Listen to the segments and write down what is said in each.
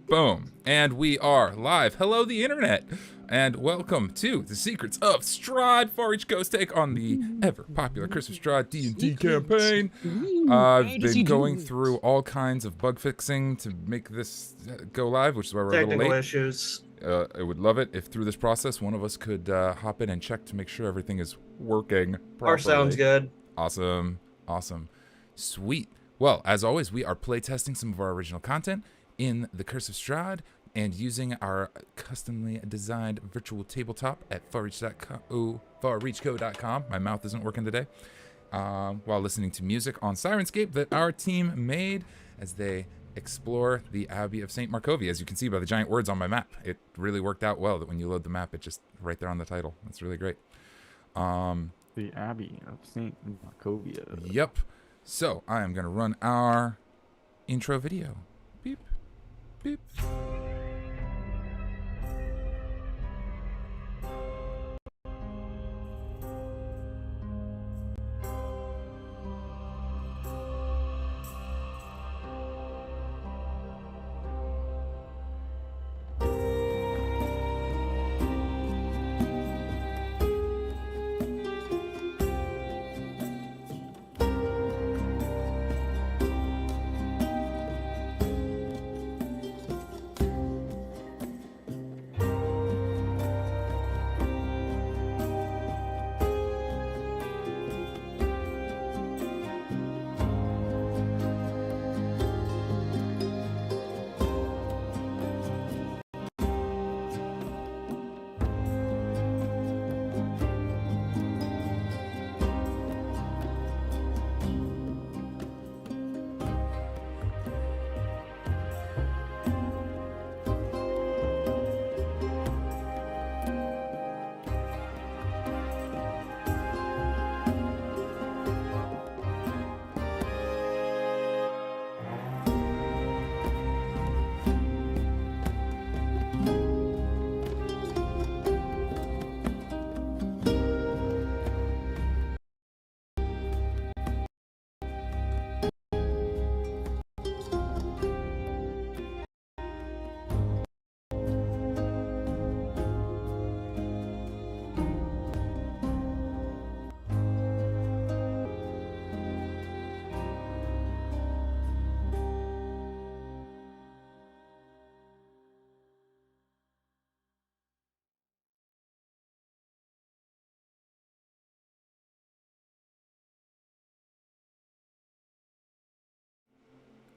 Boom. And we are live. Hello, the internet. And welcome to the Secrets of Strahd, far-reach ghost take on the ever-popular Curse of Strahd D&D campaign. I've been going through all kinds of bug fixing to make this go live, which is why we're a little late. Technical issues. I would love it if through this process one of us could hop in and check to make sure everything is working properly. Our sounds good. Awesome. Sweet. Well, as always, we are playtesting some of our original content in the Curse of Strahd and using our customly designed virtual tabletop at farreachco.com. My mouth isn't working today. While listening to music on Sirenscape that our team made as they explore the Abbey of St. Markovia. As you can see by the giant words on my map, it really worked out well that when you load the map, it just right there on the title. That's really great. The Abbey of St. Markovia. Yep. So I am going to run our intro video. Beep. Beep.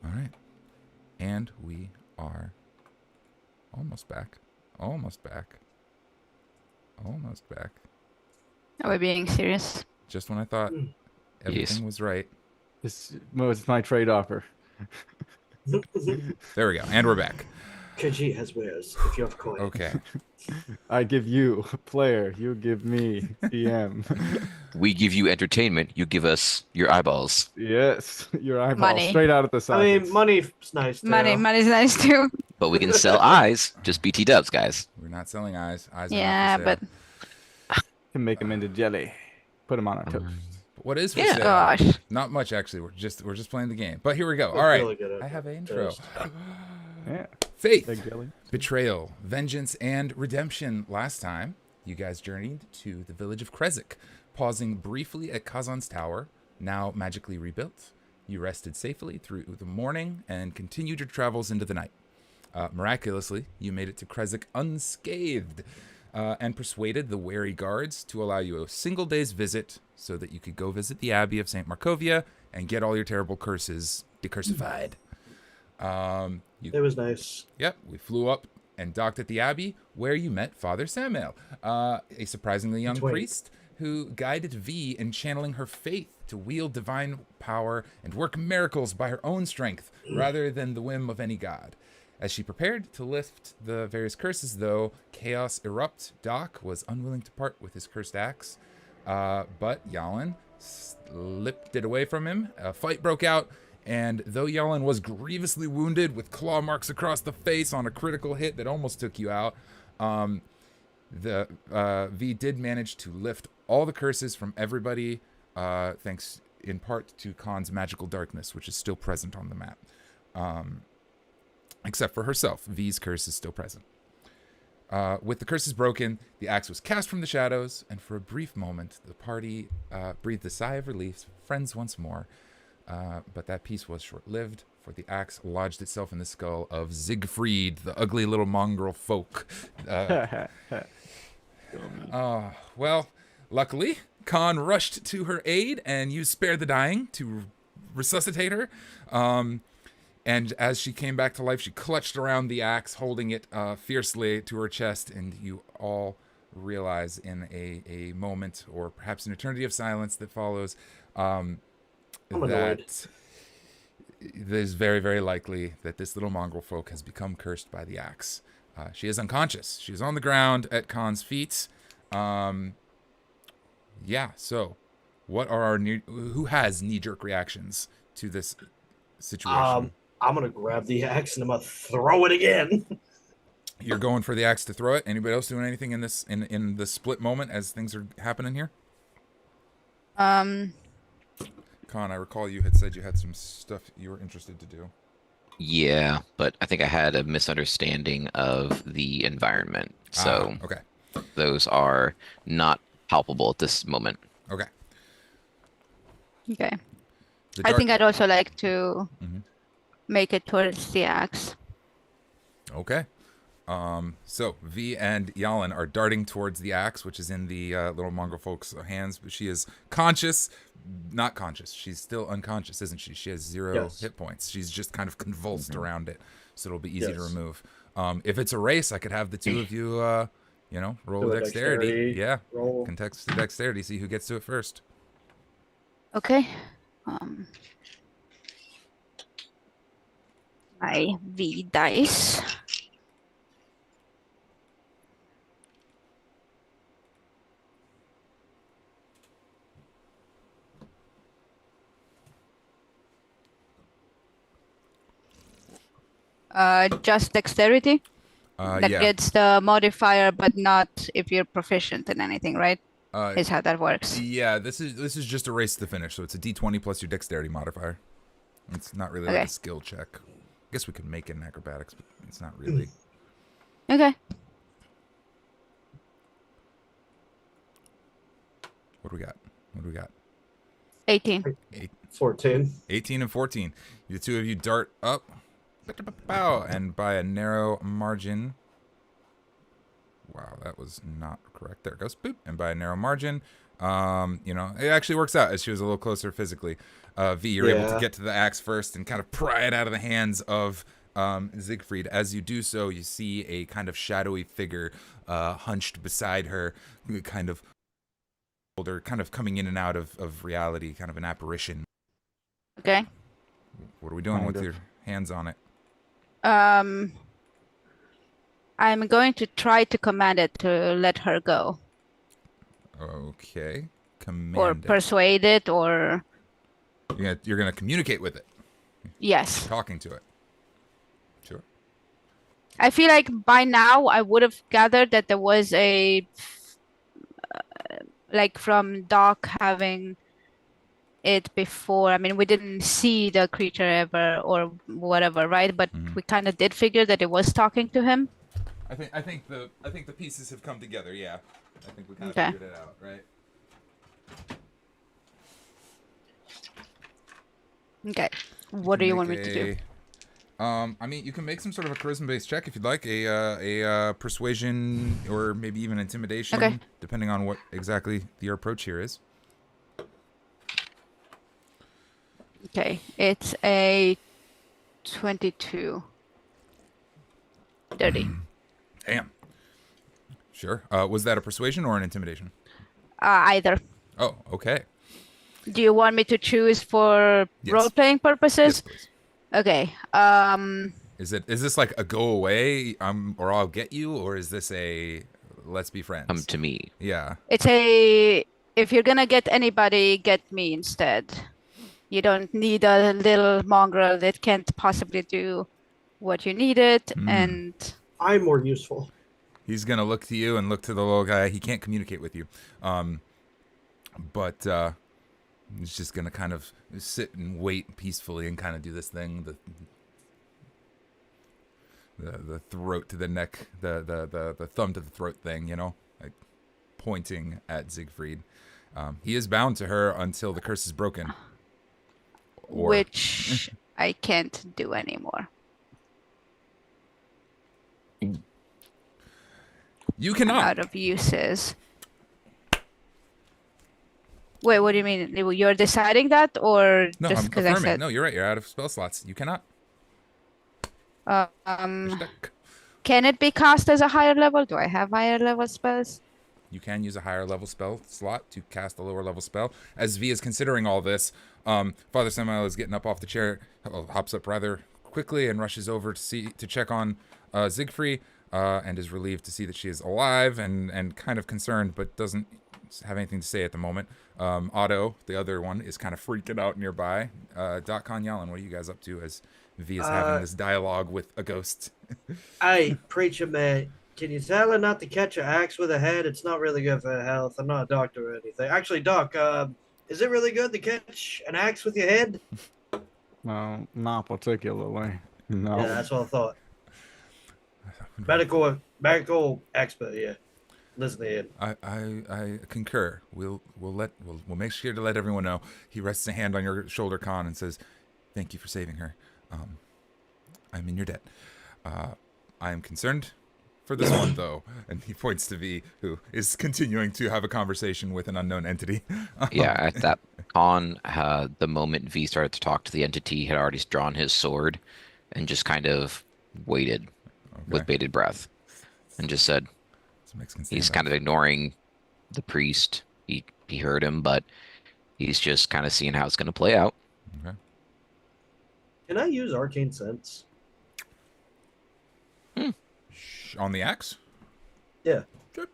All right. And we are almost back. Almost back. Are we being serious? Just when I thought everything was right. This was my trade offer. There we go. And we're back. Khajiit has wares if you have coin. Okay. I give you player, you give me DM. We give you entertainment, you give us your eyeballs. Yes, your eyeball Money. straight out of the socket. I mean, money's nice too. Money's nice too. But we can sell eyes, just BT dubs, guys. We're not selling eyes. Eyes are Yeah, not for sale. but Can make them into jelly. Put them on our toast. What is for Yeah. sale? gosh. Not much, actually. We're just playing the game. But here we go. We're All right. really good at I have an intro. toast. Yeah, Faith, big jelly. betrayal, vengeance, and redemption. Last time, you guys journeyed to the village of Krezik, pausing briefly at Kazan's tower, now magically rebuilt. You rested safely through the morning and continued your travels into the night. Miraculously, you made it to Krezik unscathed and persuaded the wary guards to allow you a single day's visit so that you could go visit the Abbey of St. Markovia and get all your terrible curses decursified. It was nice. Yep, we flew up and docked at the Abbey, where you met Father Samael, a surprisingly young priest who guided V in channeling her faith to wield divine power and work miracles by her own strength rather than the whim of any god. As she prepared to lift the various curses, though, chaos erupt. Doc was unwilling to part with his cursed axe, but Jalin slipped it away from him. A fight broke out, and though Jalin was grievously wounded with claw marks across the face on a critical hit that almost took you out, V did manage to lift all the curses from everybody, thanks in part to Kahn's magical darkness, which is still present on the map. except for herself. V's curse is still present. With the curses broken, the axe was cast from the shadows, and for a brief moment, the party breathed a sigh of relief, friends once more. But that peace was short-lived, for the axe lodged itself in the skull of Siegfried, the ugly little mongrel folk. Well, luckily, Kahn rushed to her aid and used Spare the Dying to resuscitate her. And as she came back to life, she clutched around the axe, holding it fiercely to her chest. And you all realize in a moment, or perhaps an eternity of silence that follows, that it is very, very likely that this little mongrel folk has become cursed by the axe. She is unconscious. She is on the ground at Khan's feet. Yeah, so what are our who has knee-jerk reactions to this situation? I'm gonna grab the axe and I'm gonna throw it again. You're going for the axe to throw it. Anybody else doing anything in this in the split moment as things are happening here? Kahn, I recall you had said you had some stuff you were interested to do. Yeah, but I think I had a misunderstanding of the environment. So okay. Those are not palpable at this moment. Okay. Okay. I think I'd also like to make it towards the axe. Okay. So V and Jalin are darting towards the axe, which is in the little mongrel folk's hands. But she is conscious, not conscious. She's still unconscious, isn't she? She has 0 hit points. She's just kind of convulsed around it, so it'll be easy to remove. If it's a race, I could have the two of you, roll dexterity. Yeah, Roll. contest dexterity. See who gets to it first. Okay. My V dice. Just dexterity. That gets the modifier, but not if you're proficient in anything, right? Is how that works. Yeah, this is just a race to the finish, so it's a D20 plus your dexterity modifier. It's not really like a skill check. I guess we could make it in acrobatics, but it's not really. Okay. What do we got? 18. 14. 18 and 14. The two of you dart up. And by a narrow margin. Wow, that was not correct. There it goes. Boop. And by a narrow margin, it actually works out as she was a little closer physically. V, you're able to get to the axe first and kind of pry it out of the hands of Siegfried. As you do so, you see a kind of shadowy figure hunched beside her, kind of coming in and out of reality, kind of an apparition. Okay. What are we doing with your hands on it? I'm going to try to command it to let her go. Okay. Or persuade it, or... You're gonna communicate with it? Yes. Talking to it? Sure. I feel like by now I would have gathered that there was a... from Doc having it before. I mean, we didn't see the creature ever or whatever, right? But we kind of did figure that it was talking to him. I think the pieces have come together. Yeah, I think we kind of figured it out, right? Okay. What do you want me to do? I mean, you can make some sort of a charisma-based check if you'd like, a persuasion or maybe even intimidation, depending on what exactly your approach here is. Okay, it's a 22. 30. Damn. Sure. Was that a persuasion or an intimidation? Either. Oh, okay. Do you want me to choose for role-playing purposes? Yes, please. Okay. Is this like a go away, or I'll get you, or is this a let's be friends? Come to me. Yeah. It's a if you're gonna get anybody, get me instead. You don't need a little mongrel that can't possibly do what you needed, and I'm more useful. He's gonna look to you and look to the little guy. He can't communicate with you, but he's just gonna kind of sit and wait peacefully and kind of do this thing. the throat to the neck, the thumb to the throat thing, you know, like pointing at Siegfried. He is bound to her until the curse is broken. Or Which I can't do anymore. you I'm cannot. out of uses. Wait, what do you mean? You're deciding that, or No, just I'm because I affirming. said? No, you're right. You're out of spell slots. You cannot. You're stuck. Can it be cast as a higher level? Do I have higher level spells? You can use a higher level spell slot to cast a lower level spell. As V is considering all this, Father Samuel is getting up off the chair, hops up rather quickly and rushes over to check on Siegfried, and is relieved to see that she is alive and kind of concerned, but doesn't have anything to say at the moment. Otto, the other one, is kind of freaking out nearby. Kahn, Jalin, what are you guys up to as V is having this dialogue with a ghost? Hey, preacher man, can you tell her not to catch an axe with her head? It's not really good for her health. I'm not a doctor or anything. Actually, Doc, is it really good to catch an axe with your head? No, not particularly. No. Yeah, that's what I thought. Medical expert, yeah. Listen to him. I concur. We'll make sure to let everyone know. He rests a hand on your shoulder, Kahn, and says, "Thank you for saving her. I'm in your debt. I am concerned for this one, though." And he points to V, who is continuing to have a conversation with an unknown entity. Yeah, at that Kahn, the moment V started to talk to the entity, had already drawn his sword and just kind of waited with bated breath and just said, he's kind of ignoring the priest. He heard him, but he's just kind of seeing how it's going to play out. Okay. Can I use Arcane Sense? On the axe? Yeah. Good.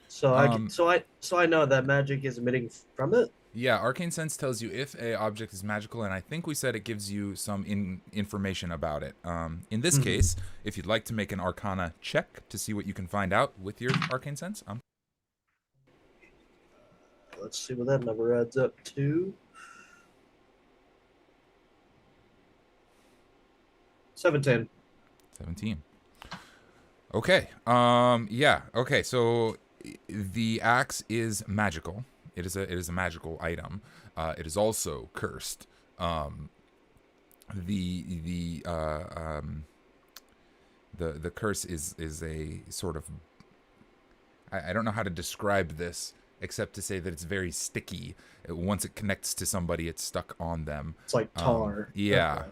So I know that magic is emitting from it. Yeah, Arcane Sense tells you if a object is magical, and I think we said it gives you some information about it. In this case, if you'd like to make an Arcana check to see what you can find out with your Arcane Sense, Let's see what that number adds up to. 17. 17. Okay. Yeah. Okay. So the axe is magical. It is a magical item. It is also cursed. The curse is a sort of, I don't know how to describe this except to say that it's very sticky. Once it connects to somebody, it's stuck on them. It's like tar. Yeah.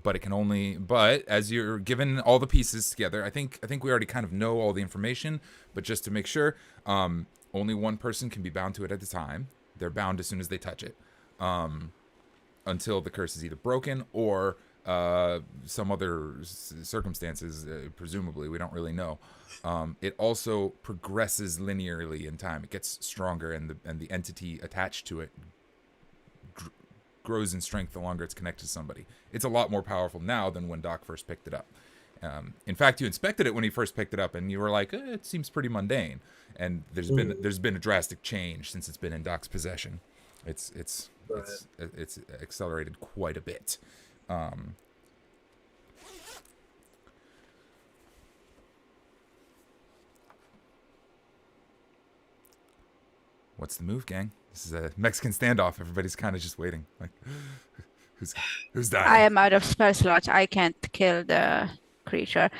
But it can only. But as you're given all the pieces together, I think we already kind of know all the information. But just to make sure, only one person can be bound to it at a time. They're bound as soon as they touch it, until the curse is either broken or some other circumstances. Presumably, we don't really know. It also progresses linearly in time. It gets stronger, and the entity attached to it grows in strength the longer it's connected to somebody. It's a lot more powerful now than when Doc first picked it up. In fact, you inspected it when he first picked it up, and you were like, "It seems pretty mundane." And there's been a drastic change since it's been in Doc's possession. It's accelerated quite a bit. What's the move, gang? This is a Mexican standoff. Everybody's kind of just waiting. Like, who's dying? I am out of spell slots. I can't kill the creature.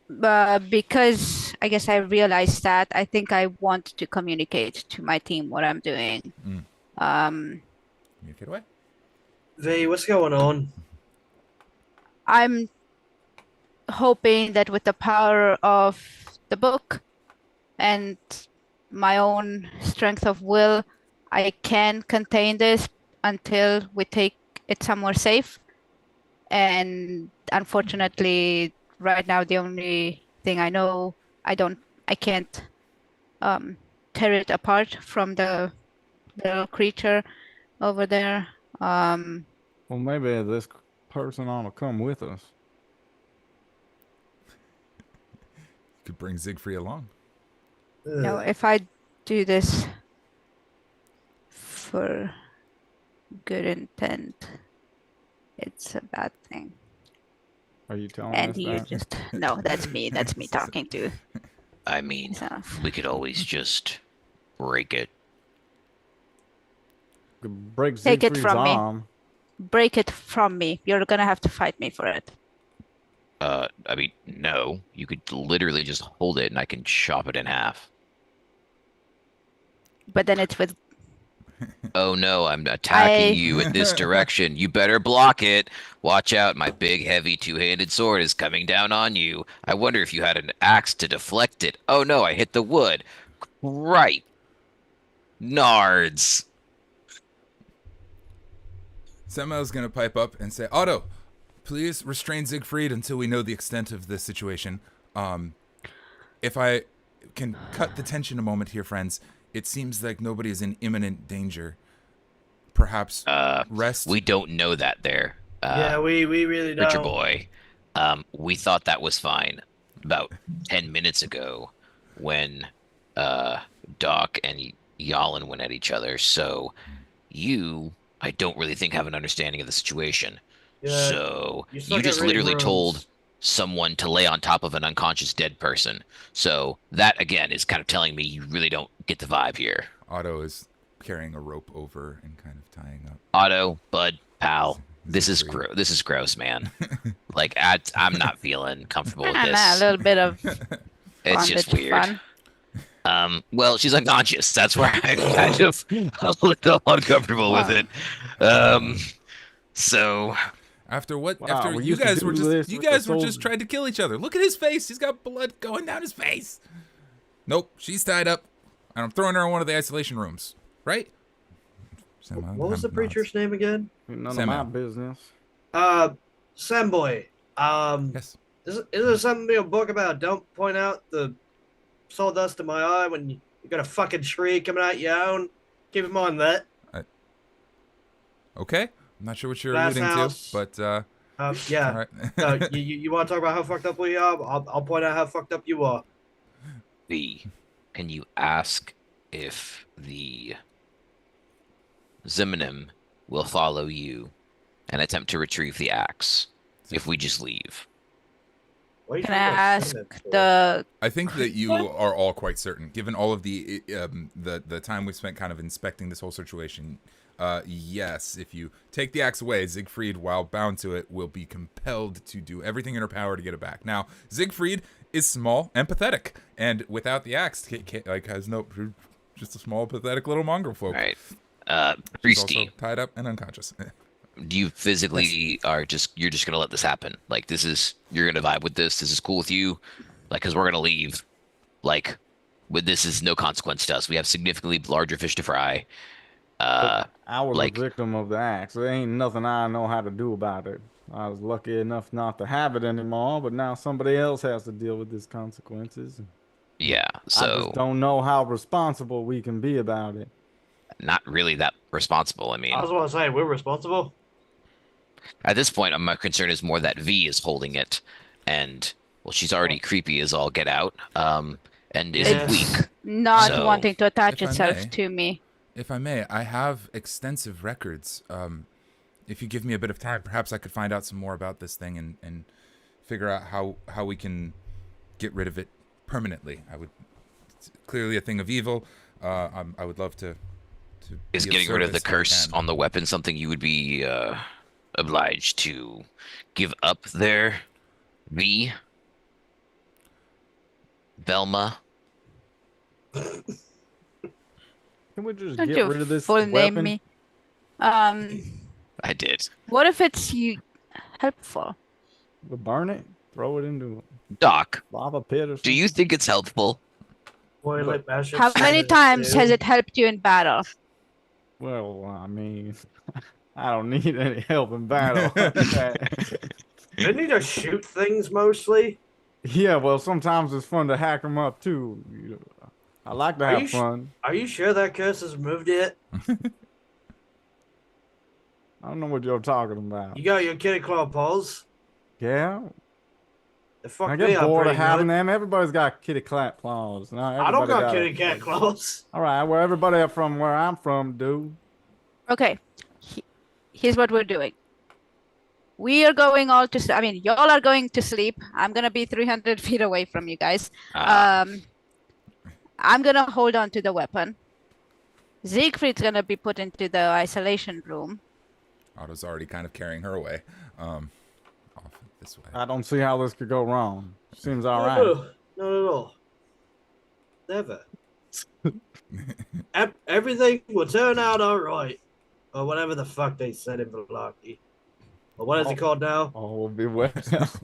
But because I guess I realized that, I think I want to communicate to my team what I'm doing. Communicate away. V, what's going on? I'm hoping that with the power of the book and my own strength of will, I can contain this until we take it somewhere safe. And unfortunately, right now, the only thing I know, I can't tear it apart from the little creature over there. Well, maybe this person ought to come with us. You could bring Siegfried along. No, if I do this for good intent, It's a bad thing. Are you telling And us you that? just no, that's me. That's me talking to I mean, myself. we could always just break it. Break Take it Siegfried's from me. arm. Break it from me. You're gonna have to fight me for it. I mean, no. You could literally just hold it and I can chop it in half. But then it's with Oh no, I'm attacking you in this direction. You better block it. Watch out, my big, heavy, two-handed sword is coming down on you. I wonder if you had an axe to deflect it. Oh no, I hit the wood. Right. Nards. Samael's gonna pipe up and say, Otto, please restrain Siegfried until we know the extent of the situation. If I can cut the tension a moment here, friends, it seems like nobody is in imminent danger. Perhaps rest. We don't know that there. Yeah, we really Preacher don't. boy. We thought that was fine about 10 minutes ago when Doc and Jalin went at each other. So you, I don't really think, have an understanding of the situation. Yeah, So you you suck at just reading literally told rooms. someone to lay on top of an unconscious dead person. So that, again, is kind of telling me you really don't get the vibe here. Otto is carrying a rope over and kind of tying up. Otto, bud, pal, this is Siegfried. this is gross, man. Like I'm not feeling comfortable with a this. little bit of It's just bondage weird. fun. Well, she's unconscious. That's where I'm kind of a little uncomfortable with it. So After what? Wow, after we you used to guys do were this just you with the guys were just soldier. trying to kill each other. Look at his face. He's got blood going down his face. Nope, she's tied up, and I'm throwing her in one of the isolation rooms. Right? Samael What was the nods. preacher's name again? None Samuel. of my business. Samboy. Yes. Is there something in a book about don't point out the sawdust in my eye when you got a fucking tree coming out your own? Keep in mind that. Okay. I'm not sure what you're Glass alluding house. to, but Yeah. all right. So you want to talk about how fucked up we are? I'll point out how fucked up you are. B, can you ask if the Zimonim will follow you and attempt to retrieve the axe if we just leave? What are you Can I talking about ask sentiment for? the I think that you are all quite certain, given all of the time we've spent kind of inspecting this whole situation. Yes, if you take the axe away, Siegfried, while bound to it, will be compelled to do everything in her power to get it back. Now, Siegfried is small and pathetic, and without the axe, has no, just a small, pathetic little mongrel folk. All right. She's also Priesty, tied up and unconscious. do you physically you're just gonna let this happen? Like you're gonna vibe with this? This is cool with you? Like, cause we're gonna leave. Like, this is no consequence to us. We have significantly larger fish to fry. I was like- a victim of the axe. There ain't nothing I know how to do about it. I was lucky enough not to have it anymore, but now somebody else has to deal with these consequences. Yeah. I So just don't know how responsible we can be about it. not really that responsible. I mean, I was about to say we're responsible. at this point, my concern is more that V is holding it, and well, she's already creepy as all get out. And is Yes. weak. not So, wanting to attach if I itself may. to me? If I may, I have extensive records. If you give me a bit of time, perhaps I could find out some more about this thing and figure out how we can get rid of it permanently. It's clearly a thing of evil. I would love to Is be getting rid of the service where I curse can. on the weapon something you would be obliged to give up there? V? Velma? Can we just Don't get you rid of this full weapon? name me. I did. What if it's helpful? We'll burn it, throw it into Doc, a lava pit or something. do you think it's helpful? Boil it, mash it, How stir many it, times stew. has it helped you in battle? Well, I mean, I don't need any help in battle. Okay. Didn't you just shoot things mostly? Yeah, well, sometimes it's fun to hack them up too. I like to Are you have sh- fun. Are you sure that curse has removed it? I don't know what you're talking about. You got your kitty claw paws. Yeah, They fucked I me get up bored of pretty having good. them. Everybody's got kitty cat claws. Now, I don't everybody got got kitty cat claws. All right, well, everybody from where I'm from do. Okay. Here's what we're doing. we are going all to. I mean, y'all are going to sleep. I'm gonna be 300 feet away from you guys. I'm gonna hold on to the weapon. Siegfried's gonna be put into the isolation room. Otto's already kind of carrying her away. Off this way. I don't see how this could go wrong. Seems all No, right. not at all. Never. Everything will turn out all right. Or whatever the fuck they said in Velaki. Or what is it called now? All will be well.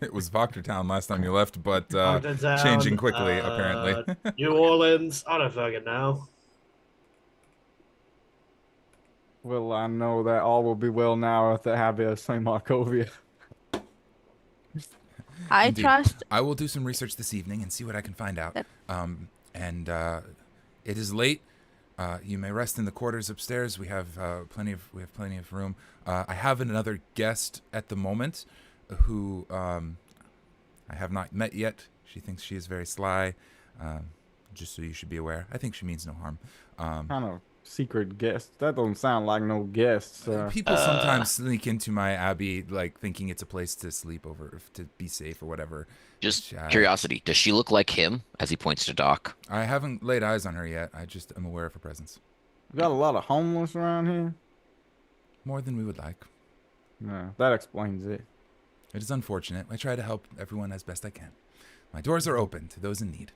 It was Voctortown last time you left, but Octotown, changing quickly, apparently. New Orleans. I don't fucking know. Well, I know that all will be well now at the Abbey of St. Markovia. I Indeed. trust. I will do some research this evening and see what I can find out. It is late. You may rest in the quarters upstairs. We have plenty of room. I have another guest at the moment, who I have not met yet. She thinks she is very sly. Just so you should be aware. I think she means no harm. Kind of secret guest. That don't sound like no guests. People sometimes sneak into my abbey, like thinking it's a place to sleep over, to be safe or whatever. Just curiosity, does she look like him? As he points to Doc. I haven't laid eyes on her yet. I just am aware of her presence. We got a lot of homeless around here. More than we would like. Yeah, that explains it. It is unfortunate. I try to help everyone as best I can. My doors are open to those in need.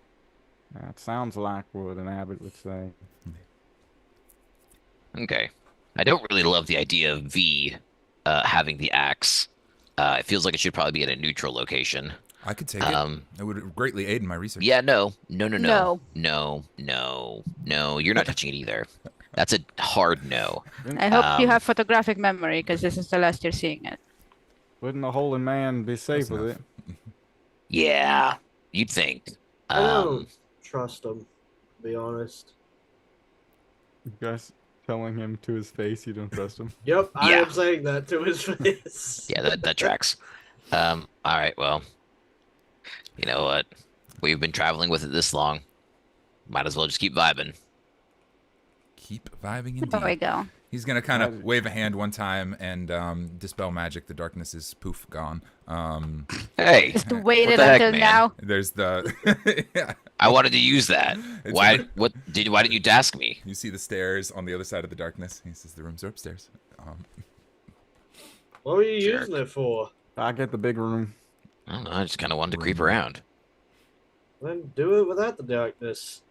That sounds like what an abbot would say. Okay. I don't really love the idea of V having the axe. It feels like it should probably be at a neutral location. I could take it. It would greatly aid in my research. Yeah, no. No. You're not touching it either. That's a hard no. I hope you have photographic memory, because this is the last you're seeing it. Wouldn't a holy man be safe Close with enough. it? Yeah, you'd think. I don't trust him, to be honest. You guys telling him to his face you don't trust him? Yep, I Yeah. am saying that to his face. Yeah, that tracks. All right, well, you know what? We've been traveling with it this long. Might as well just keep vibing. Keep vibing There we indeed. go. He's going to kind of wave a hand one time and dispel magic. The darkness is poof gone. Hey, Just waited the heck, until man? now. There's the... yeah. I wanted to use that. It's Why really- why didn't you task me? You see the stairs on the other side of the darkness. He says the rooms are upstairs. What were you Jerk. using it for? I get the big room. I don't know, I just kind of wanted to creep around. Then do it without the darkness.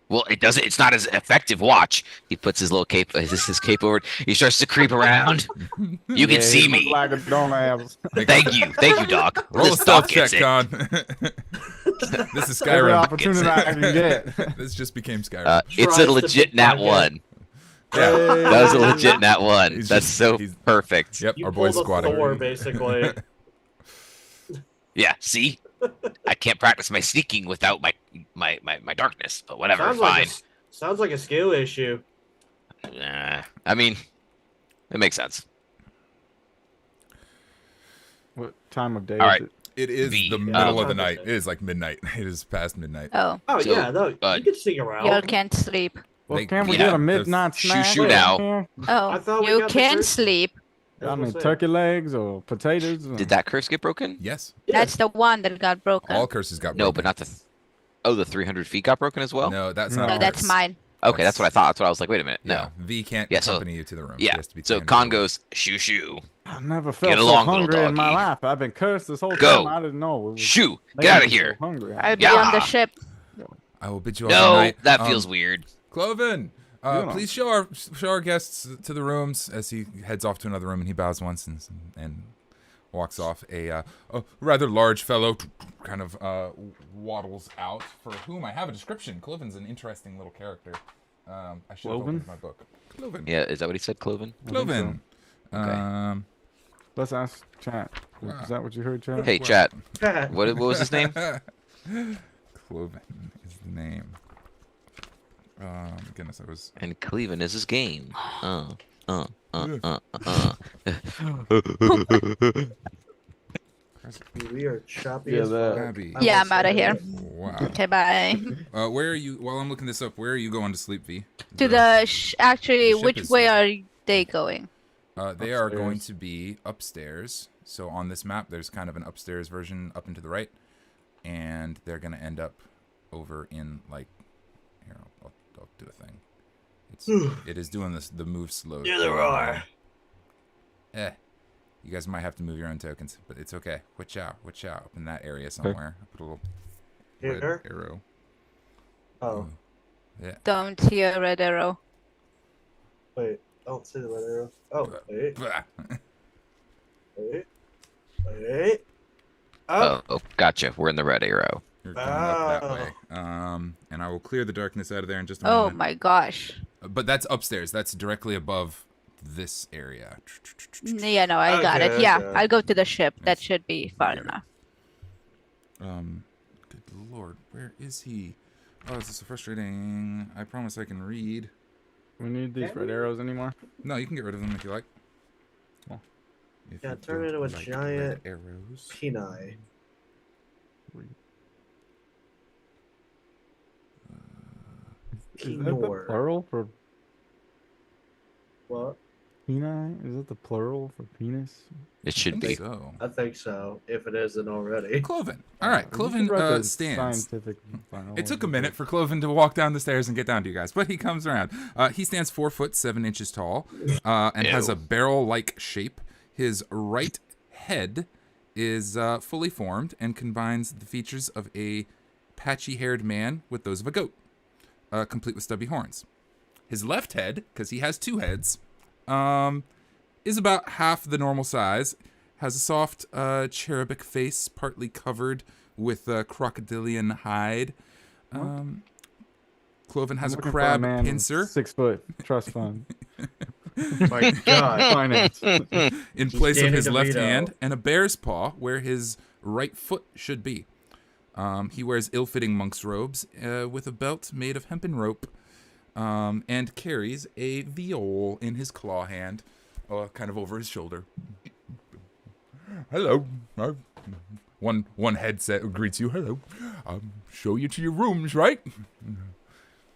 Well, it doesn't. It's not as effective. Watch. He puts his little cape. His cape over. He starts to creep around. You can Yeah, see he me. look like a don't have. Thank you, Doc. Roll a This stealth Doc check, gets it. Con. This is Every Skyrim. opportunity I can get. This just became Skyrim. It's Tries a to legit be nat podcast. one. Yeah. That was a legit nat one. He's That's just- so he's- perfect. Yep, You our boy's pulled a squatting. Thor, basically. Yeah. See, I can't practice my sneaking without my darkness. But whatever. Sounds like a skill issue. I mean, it makes sense. What time of day All is right. it? It is V. the middle of the Time night. is It is like midnight. It is past midnight. Oh, Oh So, yeah, no, uh, you can sneak around. y'all can't sleep. Well, They- can we yeah, get a midnight shoo snack? shoo now. Yeah. Oh, I thought we you got the can first- sleep. That's I what mean, I'm saying. turkey legs or potatoes. Or... Did that curse get broken? Yes. Yeah. That's the one that got broken. All curses got No, broken. but not the. Oh, the 300 feet got broken as well. No, that's No. not. No, a that's curse. mine. Okay, that's what I thought. That's what I was like. Wait a minute. No. Yeah, V can't Yeah, so- accompany you to the room. She Yeah. has to be So 300 Con feet away. goes shoo shoo I've never felt Get so along, little hungry in my doggy. life. I've been cursed this whole Go. time. I didn't know. It was shoo. making Get out of me so here. hungry. I'll be on the Yeah. ship. I will bid you all good No, night. that feels weird. Cloven, Yeah. please show our guests to the rooms as he heads off to another room and he bows once and walks off. A rather large fellow kind of waddles out, for whom I have a description. Cloven's an interesting little character. I should have Cloven? opened my book. Cloven. Yeah, is that what he said, Cloven? Cloven. Okay. Let's ask chat. Is that what you heard, chat? Hey, chat. What was his name? Cloven is the name. Goodness, I was. And Cleven is his game. We are choppy Yeah, as that- fuck. Abby. I Yeah, will I'm outta say here. that. Wow. Okay, bye. Where are you? While I'm looking this up, where are you going to sleep, V? To the actually, The ship which is way there. are they going? They are going Upstairs. to be upstairs. So on this map, there's kind of an upstairs version up and to the right, and they're going to end up over in like here. I'll do a thing. It is doing this the move slow. Yeah, there are. You guys might have to move your own tokens, but it's okay. Watch out up in that area somewhere. I put a little red Here? arrow. Oh, Yeah. Don't see a red arrow. wait. I don't see the red arrow. Oh, wait. Blah. Wait. Wait. Oh. Oh, gotcha. We're in the red arrow. You're going up that way. And I will clear the darkness out of there in just a Oh moment. my gosh. But that's upstairs. That's directly above this area. Yeah, no, I got it. Okay, Yeah, okay. I'll go to the ship. That should be far enough. Good lord, where is he? Oh, this is so frustrating. I promise I can read. We need these red arrows anymore. No, you can get rid of them if you like. Oh. If Yeah, you turn don't into a like giant red arrows. Peni. Is that the Kenor. plural for What? peni? Is that the plural for penis? It I should think be. so. I think so, if it isn't already. Cloven. All right, You Cloven could write the stands. Scientific It took a minute for Cloven to walk down the stairs and get down to you guys, but he comes around. He stands 4 foot 7 inches tall, and has Ew. a barrel-like shape. His right head is fully formed and combines the features of a patchy-haired man with those of a goat, complete with stubby horns. His left head, because he has 2 heads, is about half the normal size. Has a soft cherubic face, partly covered with crocodilian hide. Cloven has a Looking for crab man pincer 6 foot trust fund. My God. Finance. in place of Danny his left DeVito. hand, and a bear's paw where his right foot should be. He wears ill-fitting monk's robes with a belt made of hempen rope, and carries a viol in his claw hand, kind of over his shoulder. Hello. One headset greets you. Hello. Show you to your rooms, right?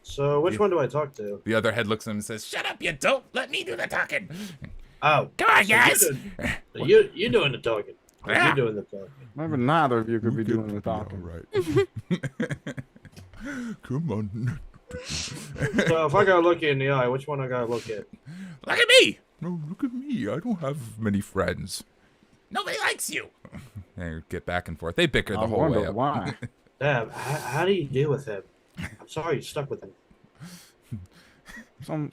So, which one do I talk to? The other head looks at him and says, "Shut up, you dope. Let me do the talking." Oh. Come on, so guys. You're doing the talking. Yeah. You're doing the talking. Maybe neither of you could be doing the talking. Right. Come on. So, if I gotta look you in the eye, which one I gotta look at? Look at me. No, look at me. I don't have many friends. Nobody likes you. They get back and forth. They bicker the I whole way wonder up. why. Damn, how do you deal with him? I'm sorry you stuck with him.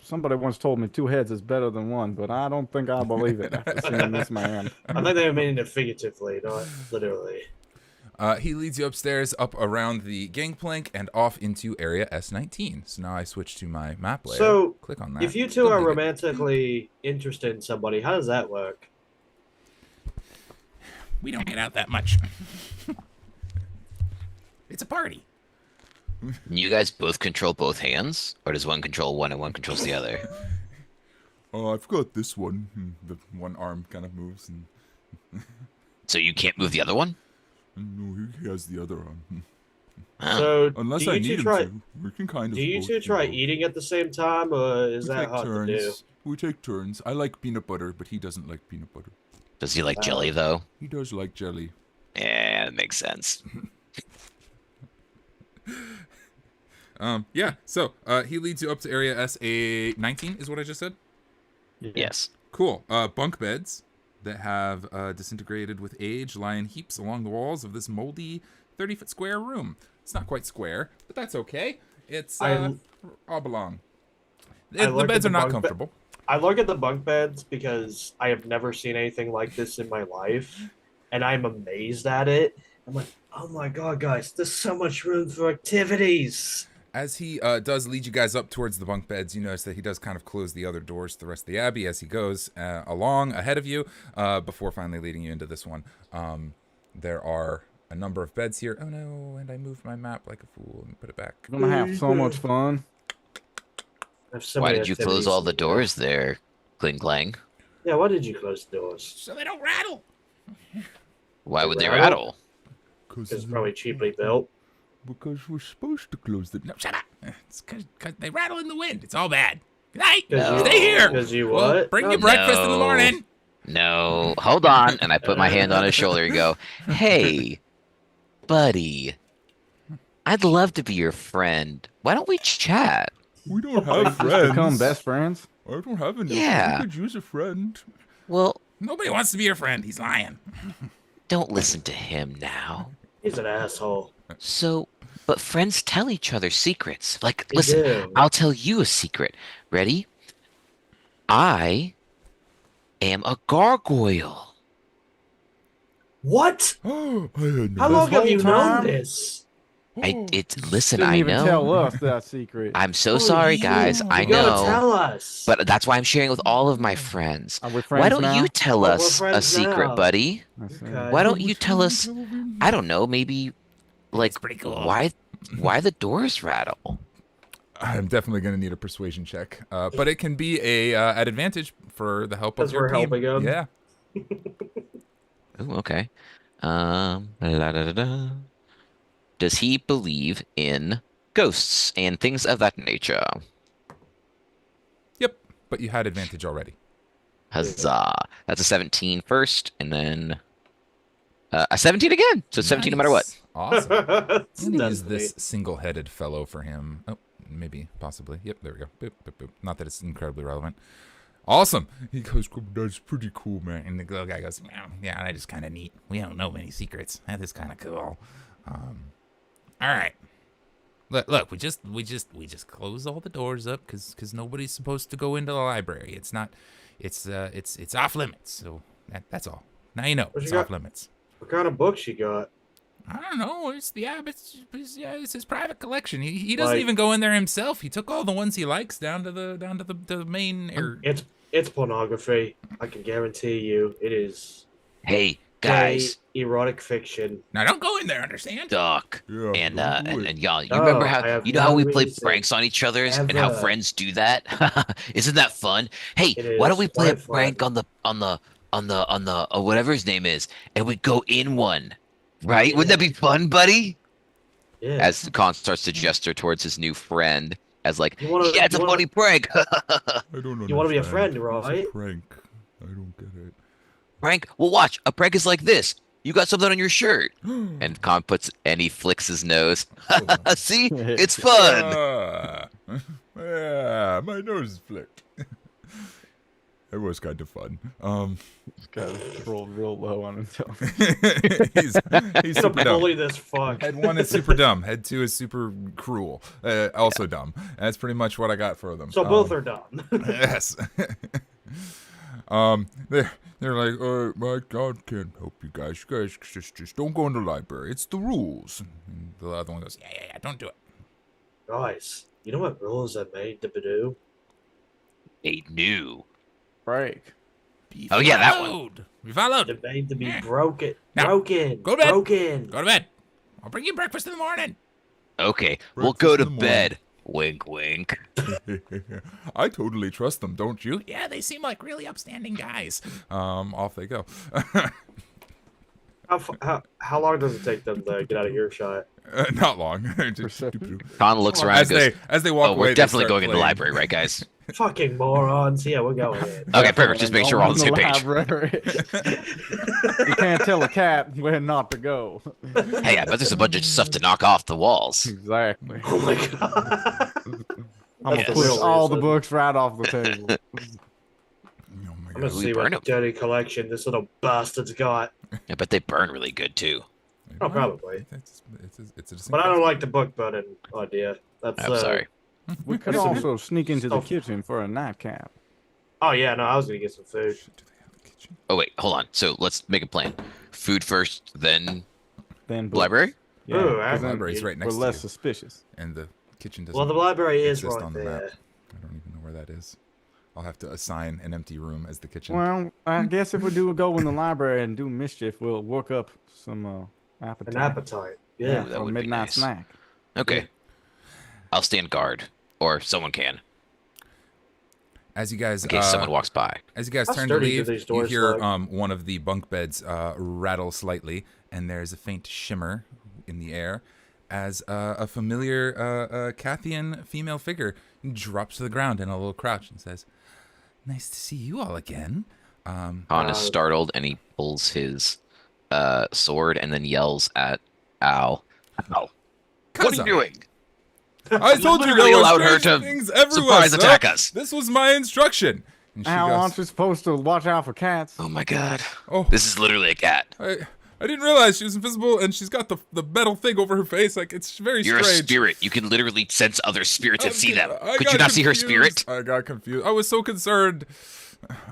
Somebody once told me 2 heads is better than 1, but I don't think I believe it after seeing this man. I think they were meaning it figuratively, not literally. He leads you upstairs, up around the gangplank, and off into area S19. So now I switch to my map layer. So, click on that. if you two Don't are need it. romantically interested in somebody, how does that work? We don't get out that much. It's a party. You guys both control both hands, or does one control one and one controls the other? Oh, I've got this one. The one arm kind of moves, and So you can't move the other one? no, he has the other arm. Huh. So, Unless do I you need two him try? to. We can kind of. Do you both two do try both. eating at the same time, or is We that take hard turns. to do? We take turns. I like peanut butter, but he doesn't like peanut butter. Does he like jelly, though? He does like jelly. Yeah, that makes sense. Yeah. So, he leads you up to area SA19, is what I just said. Yes. Cool. Bunk beds that have disintegrated with age lie in heaps along the walls of this moldy 30-foot square room. It's not quite square, but that's okay. It's oblong. The look beds at are the not bunk comfortable. I look at the bunk beds because I have never seen anything like this in my life, and I'm amazed at it. I'm like, oh my god, guys, there's so much room for activities. As he does lead you guys up towards the bunk beds, you notice that he does kind of close the other doors to the rest of the Abbey as he goes along ahead of you before finally leading you into this one. There are a number of beds here. Oh no, and I moved my map like a fool. Let me put it back. We're gonna have so much fun. I have so Why many did you close activities all to the do. doors there, Kling Clang? Yeah, why did you close the doors? So they don't rattle. Why would they Rattle? rattle? Because it's probably cheaply built. Because we're supposed to close the... No, shut up. It's because they rattle in the wind. It's all bad. Night. No. Stay here. Because you We'll what? bring you breakfast in the No. morning. No, hold on. And I put my hand on his shoulder and go, hey, buddy, I'd love to be your friend. Why don't we chat? We don't Just become best friends. I don't have any. Yeah. We could use a friend. Well, Nobody wants to be your friend. He's lying. don't listen to him now. He's an asshole. So, but friends tell each other secrets. Like, They listen, do. I'll tell you a secret. Ready? I am a gargoyle. What? Oh, I had How long have you whole known time? this? Listen, Didn't I even tell know. us that secret. I'm so Oh, sorry, you- guys. I You gotta know. tell us. But that's why I'm sharing with all of my friends. Are we friends Why don't now? you tell Oh, we're us a friends secret, now. buddy? I see. Okay. Why don't you tell us, I don't know, maybe like pretty cool. why the doors rattle? I'm definitely going to need a persuasion check, but it can be a at advantage for the help of Because your we're team. helping him. Yeah. Ooh, okay. La, da, da, da. Does he believe in ghosts and things of that nature? Yep. But you had advantage already. Huzzah. That's a 17 first, and then a 17 again. So 17 no matter what. Nice. Awesome. I'm It's gonna use destiny. this single-headed fellow for him. Oh, maybe, possibly. Yep, there we go. Boop, boop, boop. Not that it's incredibly relevant. Awesome. He goes, that's pretty cool, man. And the little guy goes, yeah, that is kind of neat. We don't know many secrets. That is kind of cool. All right. Look, we just close all the doors up because nobody's supposed to go into the library. It's not, it's off limits. So that's all. Now you know What it's you off got? limits. What kind of books you got? I don't know. It's the abbot's. It's his private collection. He doesn't Like- even go in there himself. He took all the ones he likes down to the main. It's pornography. I can guarantee you it is. Hey, guys, gay, erotic fiction. Now don't go in there. Understand? Duck, Yeah, and don't do it. and y'all, you No, remember I how have you know how no we play reason pranks on each other's and how ever. friends do that? Isn't that fun? Hey, It why don't is we play a quite prank fun. on the whatever his name is, and we go in one, right? Wouldn't that be fun, buddy? Yeah. As Kahn starts to gesture towards his new friend, as like, You wanna- yeah, it's a you wanna- funny prank. I don't You wanna be a understand. friend, It's right? a prank. I don't get it. Prank? Well, watch. A prank is like this. You got something on your shirt, and Kahn he flicks his nose. See, it's fun. Yeah, my nose is flicked. It was kind of fun. Got it rolled real low on intelligence. he's He's a super dumb. bully this fuck. Head 1 is super dumb. Head 2 is super cruel. Also dumb. That's pretty much what I got for them. So both are dumb. Yes. They're like, my God can't help you guys. You guys just don't go in the library. It's the rules. And the other one goes, yeah, don't do it. Guys, you know what rules I made to do? A new. Break. Be Oh, yeah, that one. followed. Be followed. They're made to be broken. Now, Broken. go to bed. Broken. Go to bed. I'll bring you breakfast in the morning. Okay, we'll Breakfast go in to the morning. bed. Wink, wink. I totally trust them, don't you? Yeah, they seem like really upstanding guys. Off they go. How long does it take them to get out of earshot? Not long. Perception. Kahn looks around as and goes, they walk oh, away, we're they definitely start going in the playing. library, right, guys? Fucking morons. Yeah, we're going in. Okay, perfect. Just make sure we're all on the same page. Library. You can't tell a cat where not to go. Hey, I bet there's a bunch of stuff to knock off the walls. Exactly. Oh my god. I'm gonna Yes. push all the reason. books right off the table. Oh my I'm gonna God. We see burn what 'em. dirty collection this little bastard's got. I bet they burn really good too. Oh, probably. It's a But I don't like the book burning idea. That's I'm sorry. We could also sneak into the kitchen for a nightcap. Oh yeah, no, I was gonna get some food. Do they have a kitchen? Oh wait, hold on. So let's make a plan. Food first, then Then books. library. Yeah, Ooh, 'cause I- then Library's right we're next to less you. suspicious. And the kitchen doesn't Well, the library is exist right on the there. map. I don't even know where that is. I'll have to assign an empty room as the kitchen. Well, I guess if we do go in the library and do mischief, we'll work up some appetite. An appetite. Yeah, Yeah. That for a would be midnight nice. snack. Okay. I'll stand guard, or someone can, As you guys in case someone walks by. As you guys How turn to sturdy do leave, these you doors hear look? one of the bunk beds rattle slightly, and there's a faint shimmer in the air as a familiar Kathian female figure. drops to the ground in a little crouch and says, "Nice to see you all again." Kahn is startled and he pulls his sword and then yells at Al. Al, what are you doing? I told you literally there allowed were her strange to things everywhere. surprise sir. attack us. This was my instruction. And she Al, goes, aren't you supposed to watch out for cats? Oh my god. "Oh, This is literally a cat. I didn't realize she was invisible, and she's got the metal thing over her face. Like, it's very You're strange." a spirit. You can literally sense other spirits and see them. I Could got you not see her confused. spirit? I got confused. I was so concerned.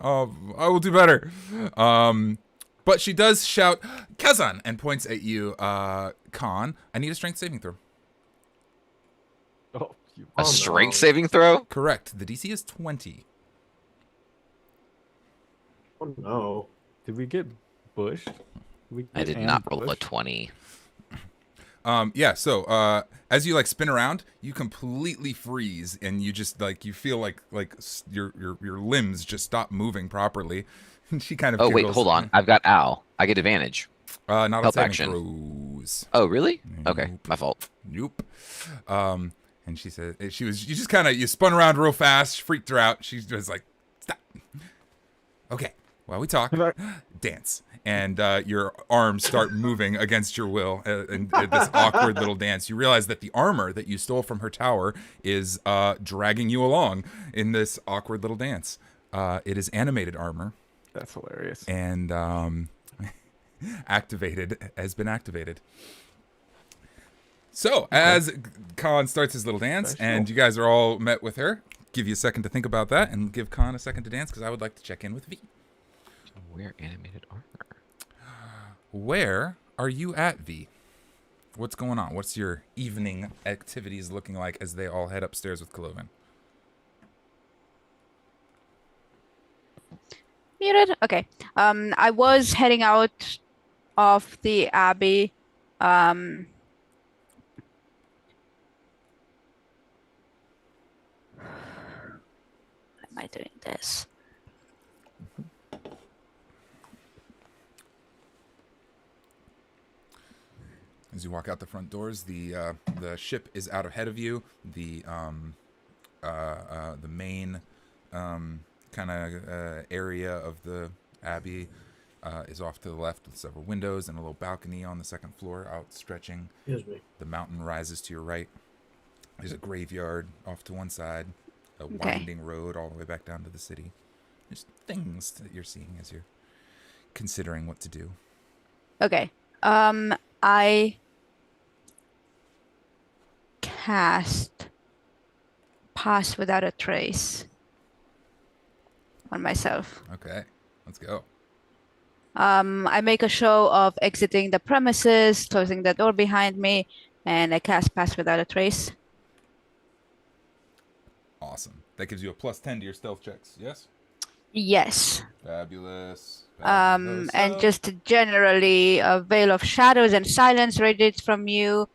I will do better. But she does shout, "Kazan," and points at you, Kahn. I need a strength saving throw. Oh, you. A strength saving throw? Correct. The DC is 20. Oh no. Did we get bushed? I did not roll a 20. Yeah, so as you like spin around, you completely freeze, and you just like you feel like your limbs just stop moving properly. And she kind of Oh, wait, giggles. hold on. I've got Al. I get advantage. Not on Help saving action. throws. Oh, really? Okay, Nope. my fault. Nope. And she said you just kind of you spun around real fast, freaked her out. She was like, "Stop." Okay, while we talk, dance, and your arms start moving against your will in this awkward little dance. You realize that the armor that you stole from her tower is dragging you along in this awkward little dance. It is animated armor. That's hilarious. And has been activated. So, as Kahn starts his little dance, and you guys are all met with her, give you a second to think about that, and give Kahn a second to dance, because I would like to check in with V. Wear animated armor. Where are you at, V? What's going on? What's your evening activities looking like as they all head upstairs with Cloven? Muted? Okay. I was heading out of the Abbey. Why am I doing this? As you walk out the front doors, the ship is out ahead of you. The main kind of area of the Abbey is off to the left with several windows and a little balcony on the second floor outstretching. Excuse me. The mountain rises to your right. There's a graveyard off to one side, a winding road all the way back down to the city. There's things that you're seeing as you're considering what to do. Okay. I cast Pass Without a Trace on myself. Okay, let's go. I make a show of exiting the premises, closing the door behind me, and I cast Pass Without a Trace. Awesome. That gives you a +10 to your stealth checks, yes? Yes. Fabulous. And just generally a veil of shadows and silence radiates from you.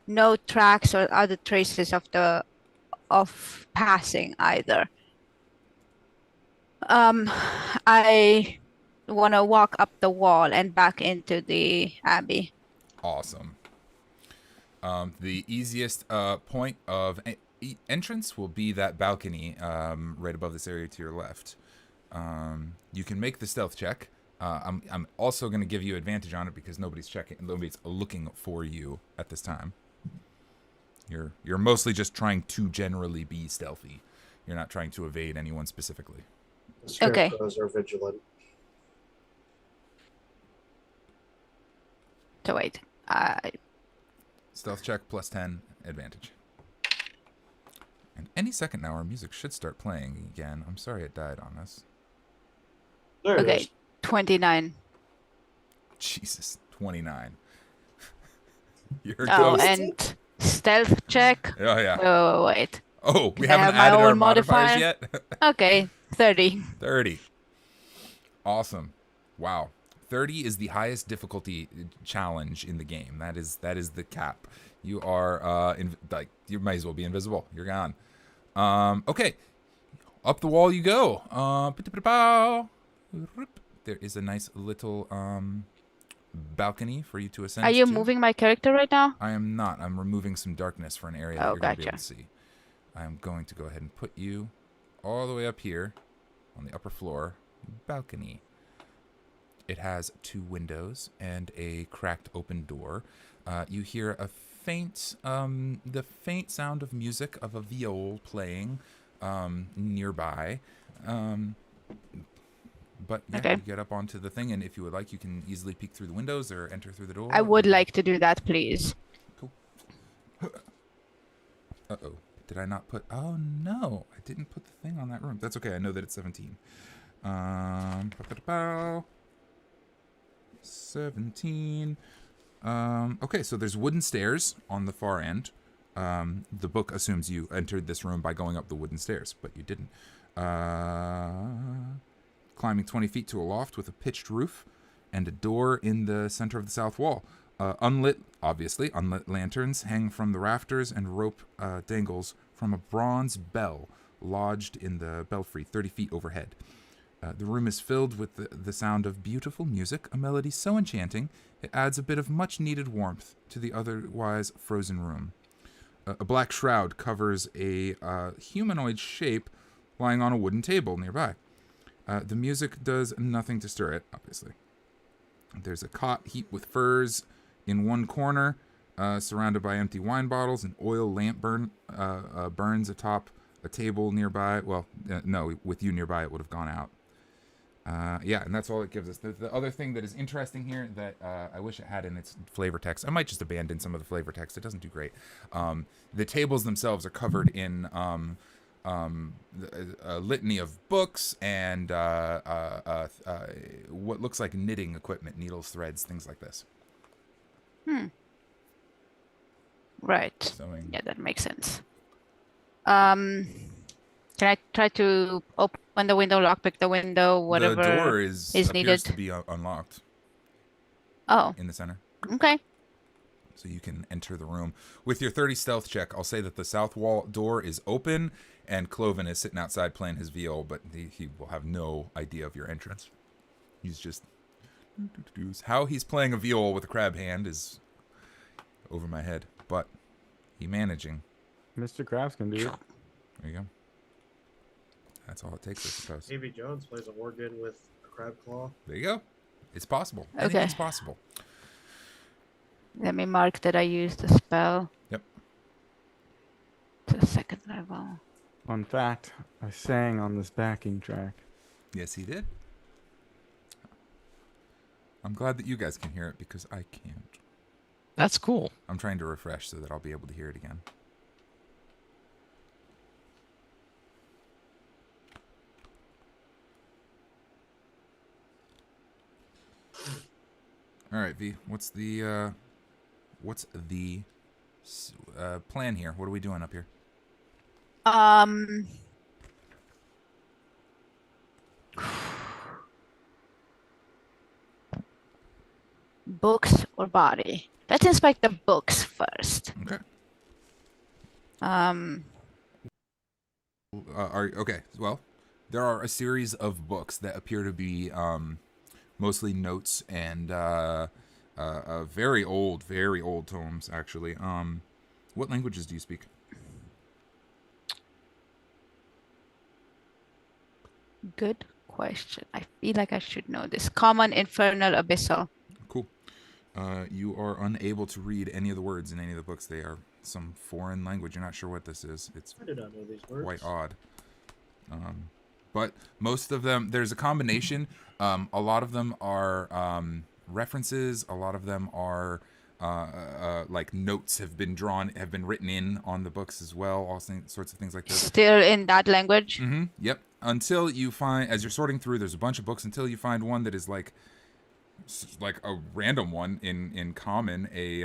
No tracks or other traces of passing either. I want to walk up the wall and back into the Abbey. Awesome. The easiest point of entrance will be that balcony right above this area to your left. You can make the stealth check. I'm also going to give you advantage on it because nobody's looking for you at this time. You're mostly just trying to generally be stealthy. You're not trying to evade anyone specifically. The Okay. scarecrows are vigilant. So wait. Stealth check +10, advantage. And any second now, our music should start playing again. I'm sorry it died on us. There it Okay. is. 29. Jesus, 29. You're Oh, ghost. and stealth check. Oh, yeah. Oh, wait. Oh, we Can I haven't have my added our own modifiers modifier? yet? Okay, 30. 30. Awesome. Wow. 30 is the highest difficulty challenge in the game. That is the cap. You are you might as well be invisible. You're gone. Okay. Up the wall you go. There is a nice little balcony for you to ascend Are you to. moving my character right now? I am not. I'm removing some darkness for an area that Oh, you're going to be able gotcha. to see. I'm going to go ahead and put you all the way up here on the upper floor balcony. It has 2 windows and a cracked open door. You hear a the faint sound of music of a viol playing nearby. But yeah, Okay. you get up onto the thing, and if you would like, you can easily peek through the windows or enter through the door. I would like to do that, please. Cool. Uh-oh. Did I not put... Oh, no. I didn't put the thing on that room. That's okay. I know that it's 17. 17. Okay, so there's wooden stairs on the far end. The book assumes you entered this room by going up the wooden stairs, but you didn't. Climbing 20 feet to a loft with a pitched roof and a door in the center of the south wall. Unlit lanterns hang from the rafters and rope dangles from a bronze bell lodged in the belfry 30 feet overhead. The room is filled with the sound of beautiful music, a melody so enchanting it adds a bit of much-needed warmth to the otherwise frozen room. A black shroud covers a humanoid shape lying on a wooden table nearby. The music does nothing to stir it, obviously. There's a cot heaped with furs in one corner, surrounded by empty wine bottles. An oil lamp burns atop a table nearby. Well, no, with you nearby, it would have gone out. Yeah, and that's all it gives us. The other thing that is interesting here that I wish it had in its flavor text, I might just abandon some of the flavor text. It doesn't do great. The tables themselves are covered in a litany of books and what looks like knitting equipment, needles, threads, things like this. Right. Sewing. Yeah, that makes sense. Can I try to open the window, lockpick the window, whatever The door is appears needed? to be unlocked Oh, in the center. okay. So you can enter the room. With your 30 stealth check, I'll say that the south wall door is open, and Cloven is sitting outside playing his viol, but he will have no idea of your entrance. He's just... How he's playing a viol with a crab hand is over my head, but he's managing. Mr. Krabs can do it. There you go. That's all it takes, I suppose. Davy Jones plays a organ with a crab claw. There you go. It's possible. Okay. Anything's possible. Let me mark that I used the spell. Yep. To the 2nd level. Fun fact, I sang on this backing track. Yes, he did. I'm glad that you guys can hear it because I can't. That's cool. I'm trying to refresh so that I'll be able to hear it again. All right, V. What's the plan here? What are we doing up here? Books or body? Let's inspect the books first. Okay. Okay. Well, there are a series of books that appear to be mostly notes and very old tomes, actually. What languages do you speak? Good question. I feel like I should know this. Common, Infernal, Abyssal. Cool. You are unable to read any of the words in any of the books. They are some foreign language. You're not sure what this is. It's I did not know these words. quite odd. But most of them, there's a combination. A lot of them are references. A lot of them are like notes have been written in on the books as well. All sorts of things like this. Still in that language? Mm-hmm. Yep. Until you find, as you're sorting through, there's a bunch of books until you find one that is like a random one in common, a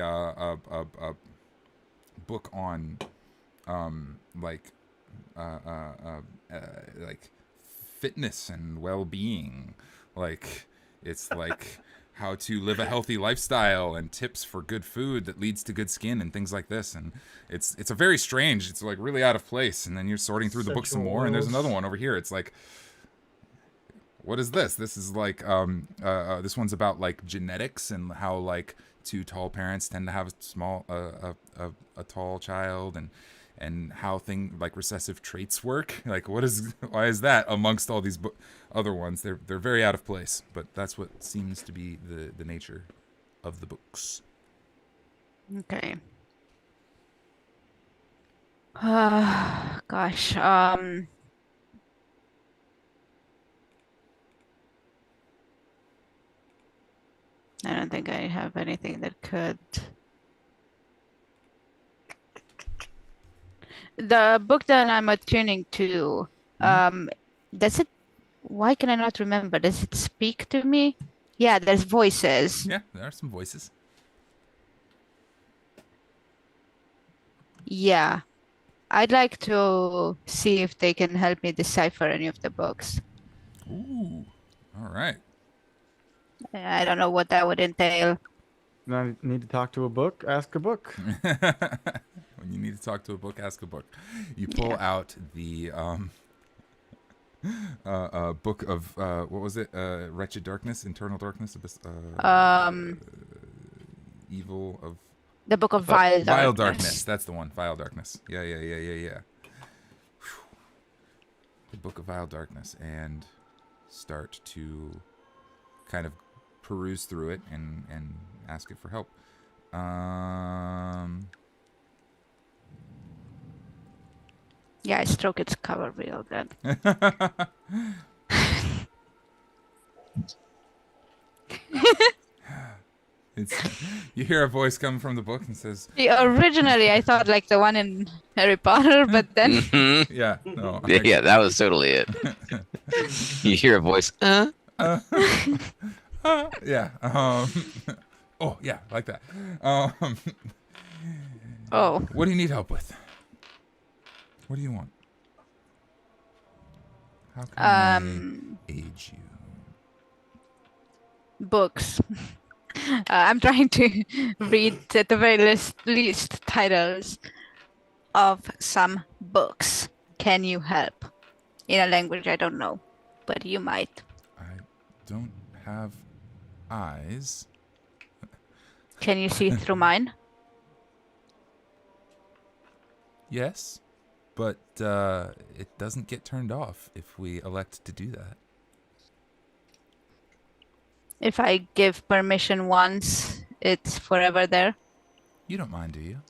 book on like fitness and well-being. Like it's like how to live a healthy lifestyle and tips for good food that leads to good skin and things like this. And it's a very strange, it's like really out of place. And then you're sorting through the book some more, and there's another one over here. It's like what is this? This is like this one's about like genetics and how like two tall parents tend to have a small a tall child and how like recessive traits work. Like why is that amongst all these other ones? They're very out of place, but that's what seems to be the nature of the books. Okay. Gosh. I don't think I have anything that could. The book that I'm attuning to, does it? Why can I not remember? Does it speak to me? Yeah, there's voices. Yeah, there are some voices. Yeah. I'd like to see if they can help me decipher any of the books. Ooh. All right. I don't know what that would entail. Now, need to talk to a book? Ask a book. When you need to talk to a book, ask a book. You pull out the book of what was it? Wretched Darkness, Internal Darkness, Evil of The Book of Vile Darkness. Vile Darkness. That's the one. Vile Darkness. Yeah. Whew. The Book of Vile Darkness, and start to kind of peruse through it and ask it for help. Yeah, I stroke its cover real good. You hear a voice coming from the book and says, Originally, I thought like the one in Harry Potter, but then Mhm. "Yeah, no, Yeah, that was totally it. You hear a voice. yeah, oh yeah, like that. oh, What do you need help with? What do you want? How can I aid you? books. I'm trying to read at the very least titles of some books. Can you help? In a language I don't know, but you might. I don't have eyes. Can you see through mine? Yes, but it doesn't get turned off if we elect to do that. If I give permission once, it's forever there. You don't mind, do you?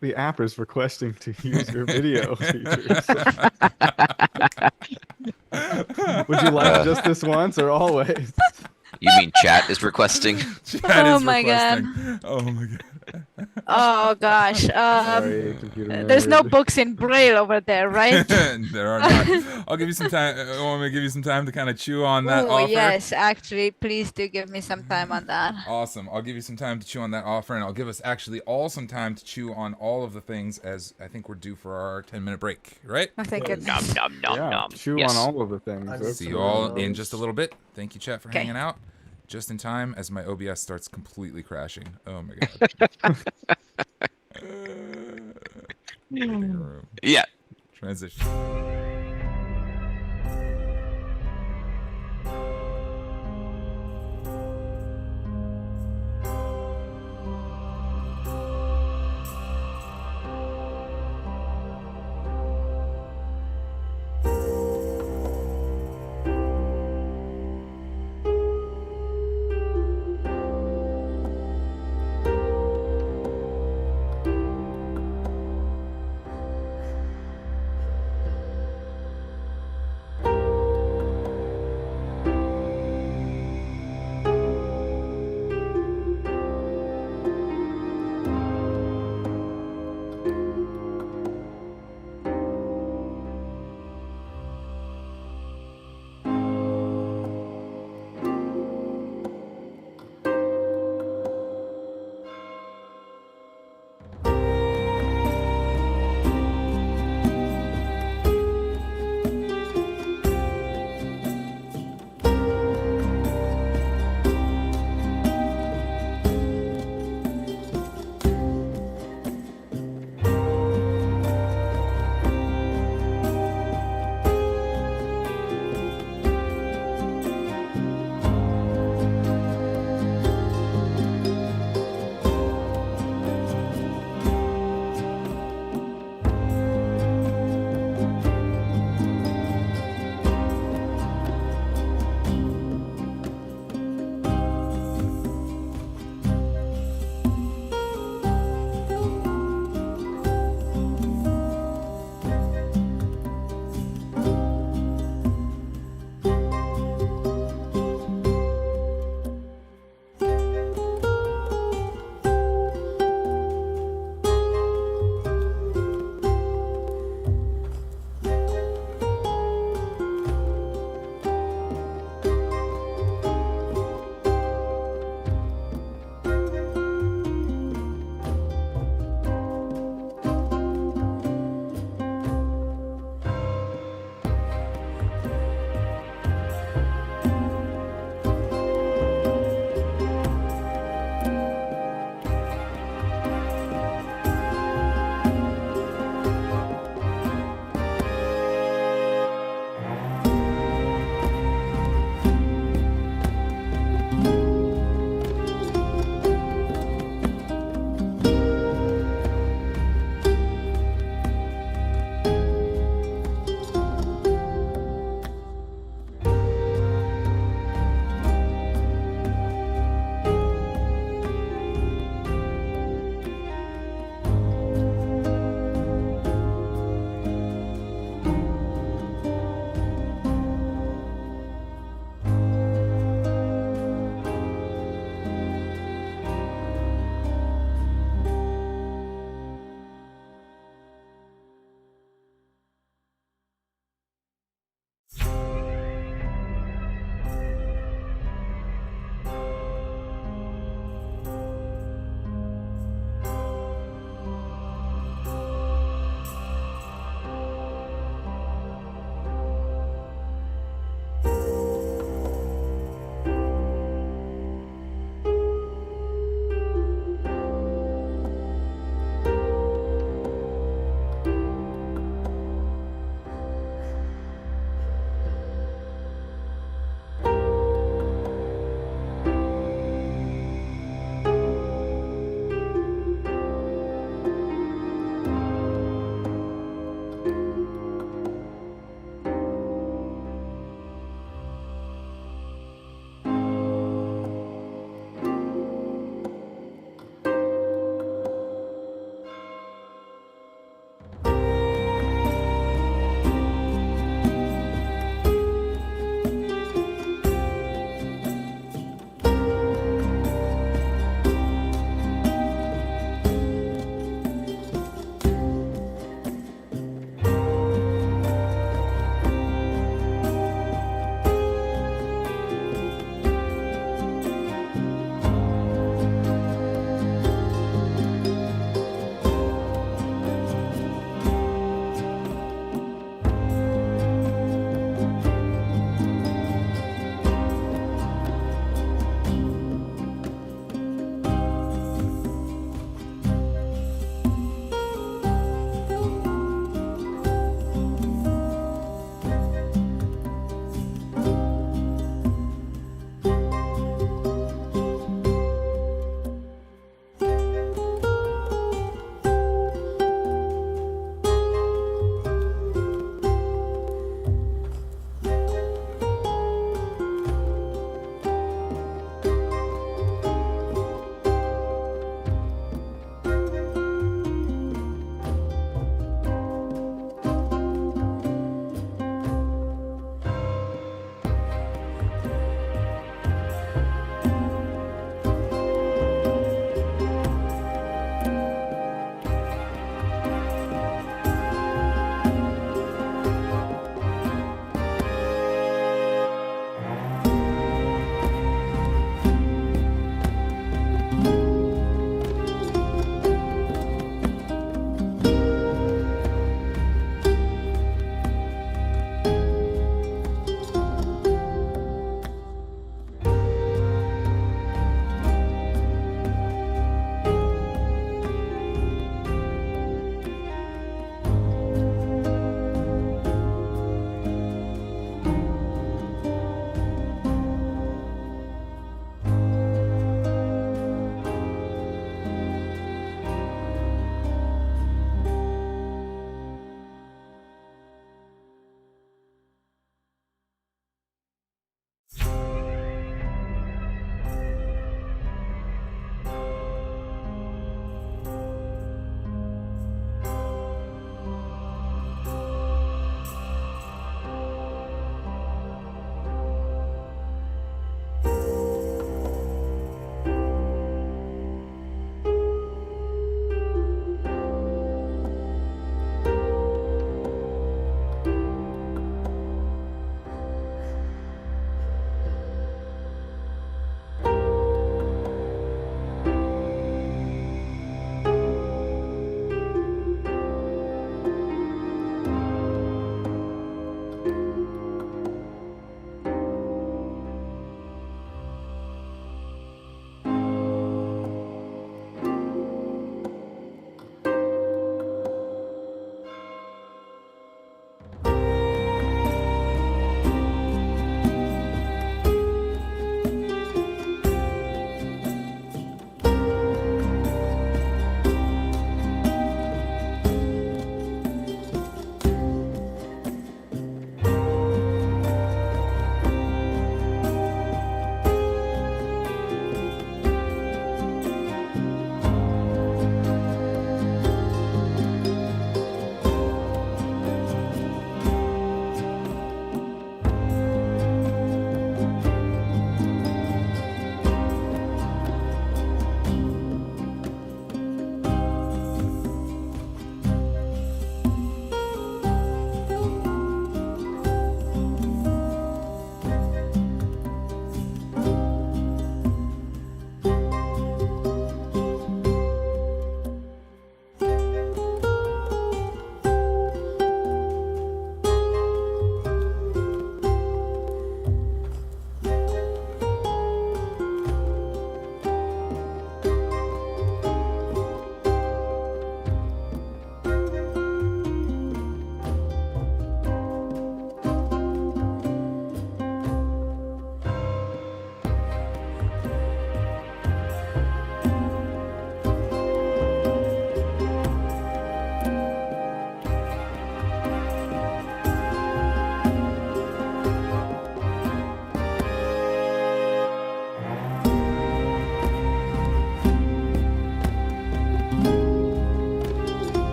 The app is requesting to use your video features. Would you like just this once or always? You mean chat is requesting? Chat Oh is my God. requesting. Oh my god. Oh gosh. Sorry, computer There's no nerd. books in Braille over there, right? There are not. I'll give you some time. Want me to give you some time to kind of chew on that Oh offer? yes, actually, please do give me some time on that. Awesome. I'll give you some time to chew on that offer, and I'll give us actually all some time to chew on all of the things, as I think we're due for our 10-minute break, right? Oh, thank Yes. goodness. Nom nom Yeah, nom. chew Yes. on all of the things. I That's See see you what all it in is. just a little bit. Thank you, chat, for Okay. hanging out. Just in time as my OBS starts completely crashing. Oh my god. Living room. Yeah. Transition.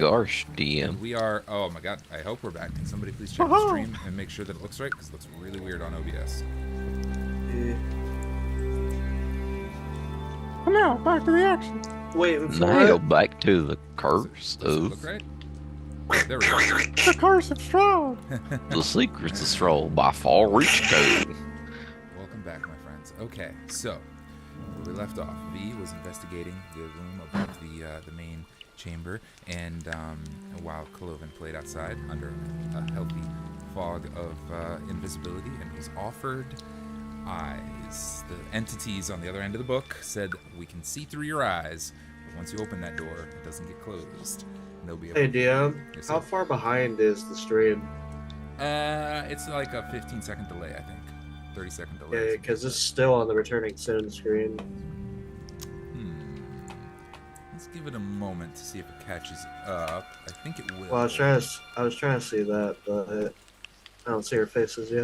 right. gosh, DM. We are. Oh my god. I hope we're back. Can somebody please check the stream and make sure that it looks right? Because it looks really weird on OBS. Now, back to the action. Waiting for Now it. back to the curse Does it of look right? There we go. The Curse of Strahd. the Secrets of Strahd by Far Reach Code. Welcome back, my friends. Okay, so where we left off, V was investigating the room above the main chamber, and while Cloven played outside under a healthy fog of invisibility, and was offered eyes. The entities on the other end of the book said, "We can see through your eyes, but once you open that door, it doesn't get closed." They'll be able Hey, DM, Yes, how sir. far behind is the stream? It's like a 15-second delay, I think. 30-second delay. Yeah, because it's still on the returning soon screen. Let's give it a moment to see if it catches up. I think it will. Well, I was trying to see that, but I don't see her faces yet.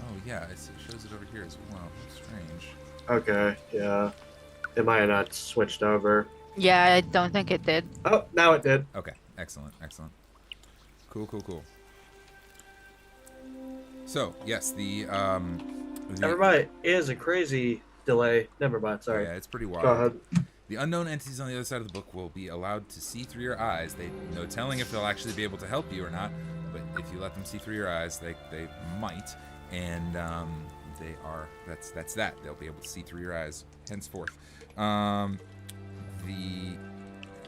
Oh yeah, it shows it over here as well. Strange. Okay, yeah. It might have not switched over. Yeah, I don't think it did. Oh, now it did. Okay, excellent. Cool. So yes, the Everybody is a crazy delay. Never mind. Sorry. Yeah, it's pretty wild. Go ahead. The unknown entities on the other side of the book will be allowed to see through your eyes. They no telling if they'll actually be able to help you or not, but if you let them see through your eyes, they might, and they are that's that. They'll be able to see through your eyes henceforth.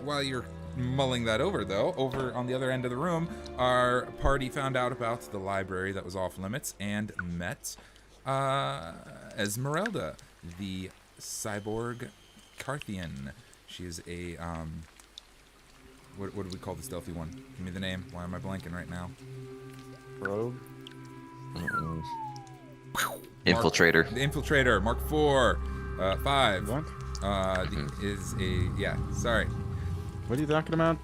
While you're mulling that over, though, over on the other end of the room, our party found out about the library that was off limits and met Esmeralda, the cyborg Kathian. She is a what do we call the stealthy one? Give me the name. Why am I blanking right now? Rogue. Infiltrator. The infiltrator, Mark 4, 5. What? Is a sorry. What are you talking about?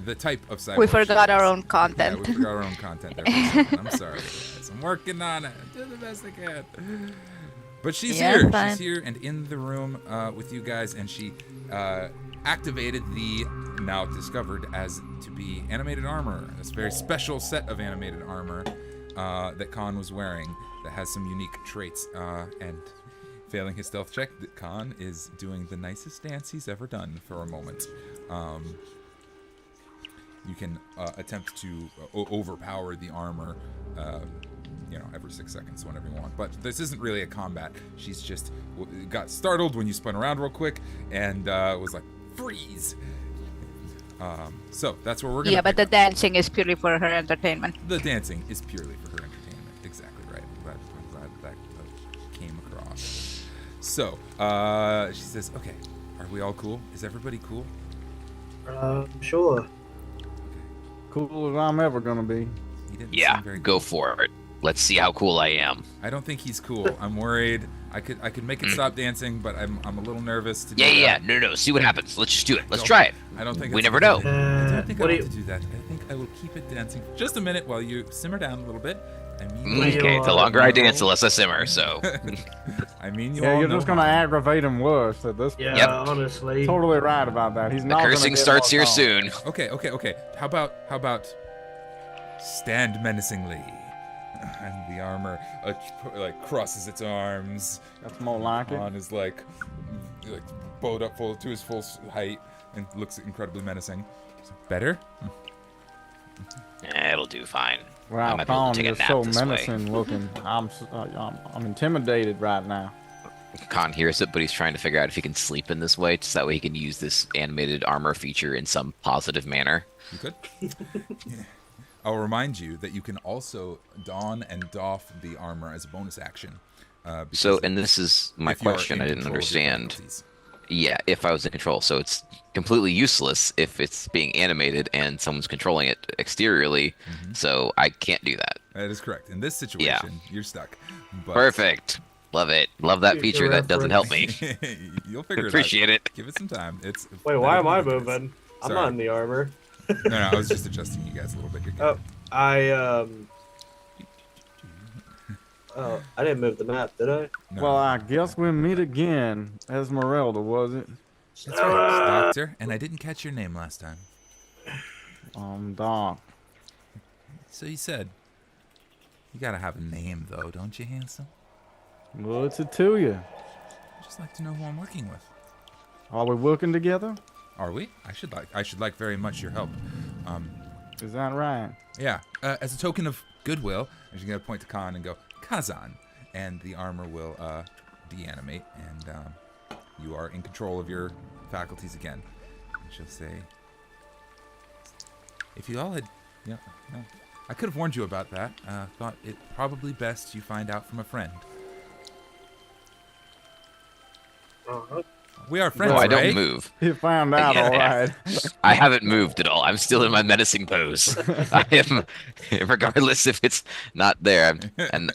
The type of cyborg. We forgot our own Yeah, content. we forgot our own content there. For a second. I'm sorry. Guys. I'm working on it. I'm doing the best I can. But she's Yeah, here. fine. She's here and in the room with you guys, and she activated the now discovered as to be animated armor. This very special set of animated armor that Kahn was wearing that has some unique traits. And failing his stealth check, Kahn is doing the nicest dance he's ever done for a moment. You can attempt to overpower the armor, every 6 seconds whenever you want. But this isn't really a combat. She's just got startled when you spun around real quick and was like, freeze! So that's where we're going to Yeah, but the dancing is purely for her entertainment. The dancing is purely for her entertainment. Exactly right. I'm glad that came across. So, she says, okay, are we all cool? Is everybody cool? Sure. Cool as I'm ever gonna be. He didn't Yeah, seem very go cool. for it. Let's see how cool I am. I don't think he's cool. I'm worried. I could make it stop dancing, but I'm a little nervous to do Yeah. that. No. See what happens. Let's just do it. Let's Don't- try it. I don't think We it's a never good know. idea. I don't think I What do want you- to do that. I think I will keep it dancing for just a minute while you simmer down a little bit. Okay, the longer I dance, the less I simmer, so. I mean, you Yeah, all you're know just gonna how- aggravate him worse at this point. Yeah, Yep. honestly. Totally right about that. He's The not cursing gonna get starts more here calm. soon. Okay. How about stand menacingly? And the armor crosses its arms. That's more like it. On is like bowed up full to his full height and looks incredibly menacing. Better? It'll do fine. I Wow, might be able Kahn, to take a you're nap so this way. menacing looking. I'm intimidated right now. Kahn hears it, but he's trying to figure out if he can sleep in this way, just that way he can use this animated armor feature in some positive manner. You could? Yeah. I'll remind you that you can also don and doff the armor as a bonus action. So, and this is my if you are question in I didn't control of your understand. faculties. Yeah, if I was in control. So it's completely useless if it's being animated and someone's controlling it exteriorly. So I can't do that. That is correct. In this situation, you're stuck. But Perfect. Love it. Love that Future feature that doesn't help me. You'll figure Appreciate it. Give it some time. It's Wait, why am I better than it is. moving? I'm Sorry. not in the armor. No, I was just adjusting you guys a little bit. You're good. Oh, I didn't move the map, did I? No. Well, I guess we'll meet again. Esmeralda, was it? That's right, Doctor. And I didn't catch your name last time. Doc. So you said. You gotta have a name, though, don't you, handsome? What's it to you? I'd just like to know who I'm working with. Are we working together? Are we? I should like very much your help. Is that right? Yeah. As a token of goodwill, I'm just gonna point to Kahn and go, Kazan, and the armor will deanimate, and you are in control of your faculties again. And she'll say, if you all had, yeah, no, I could have warned you about that. Thought it probably best you find out from a friend. We are friends, No, I right? don't move. You found out, Yeah. all right. I haven't moved at all. I'm still in my menacing pose. I am, regardless if it's not there. And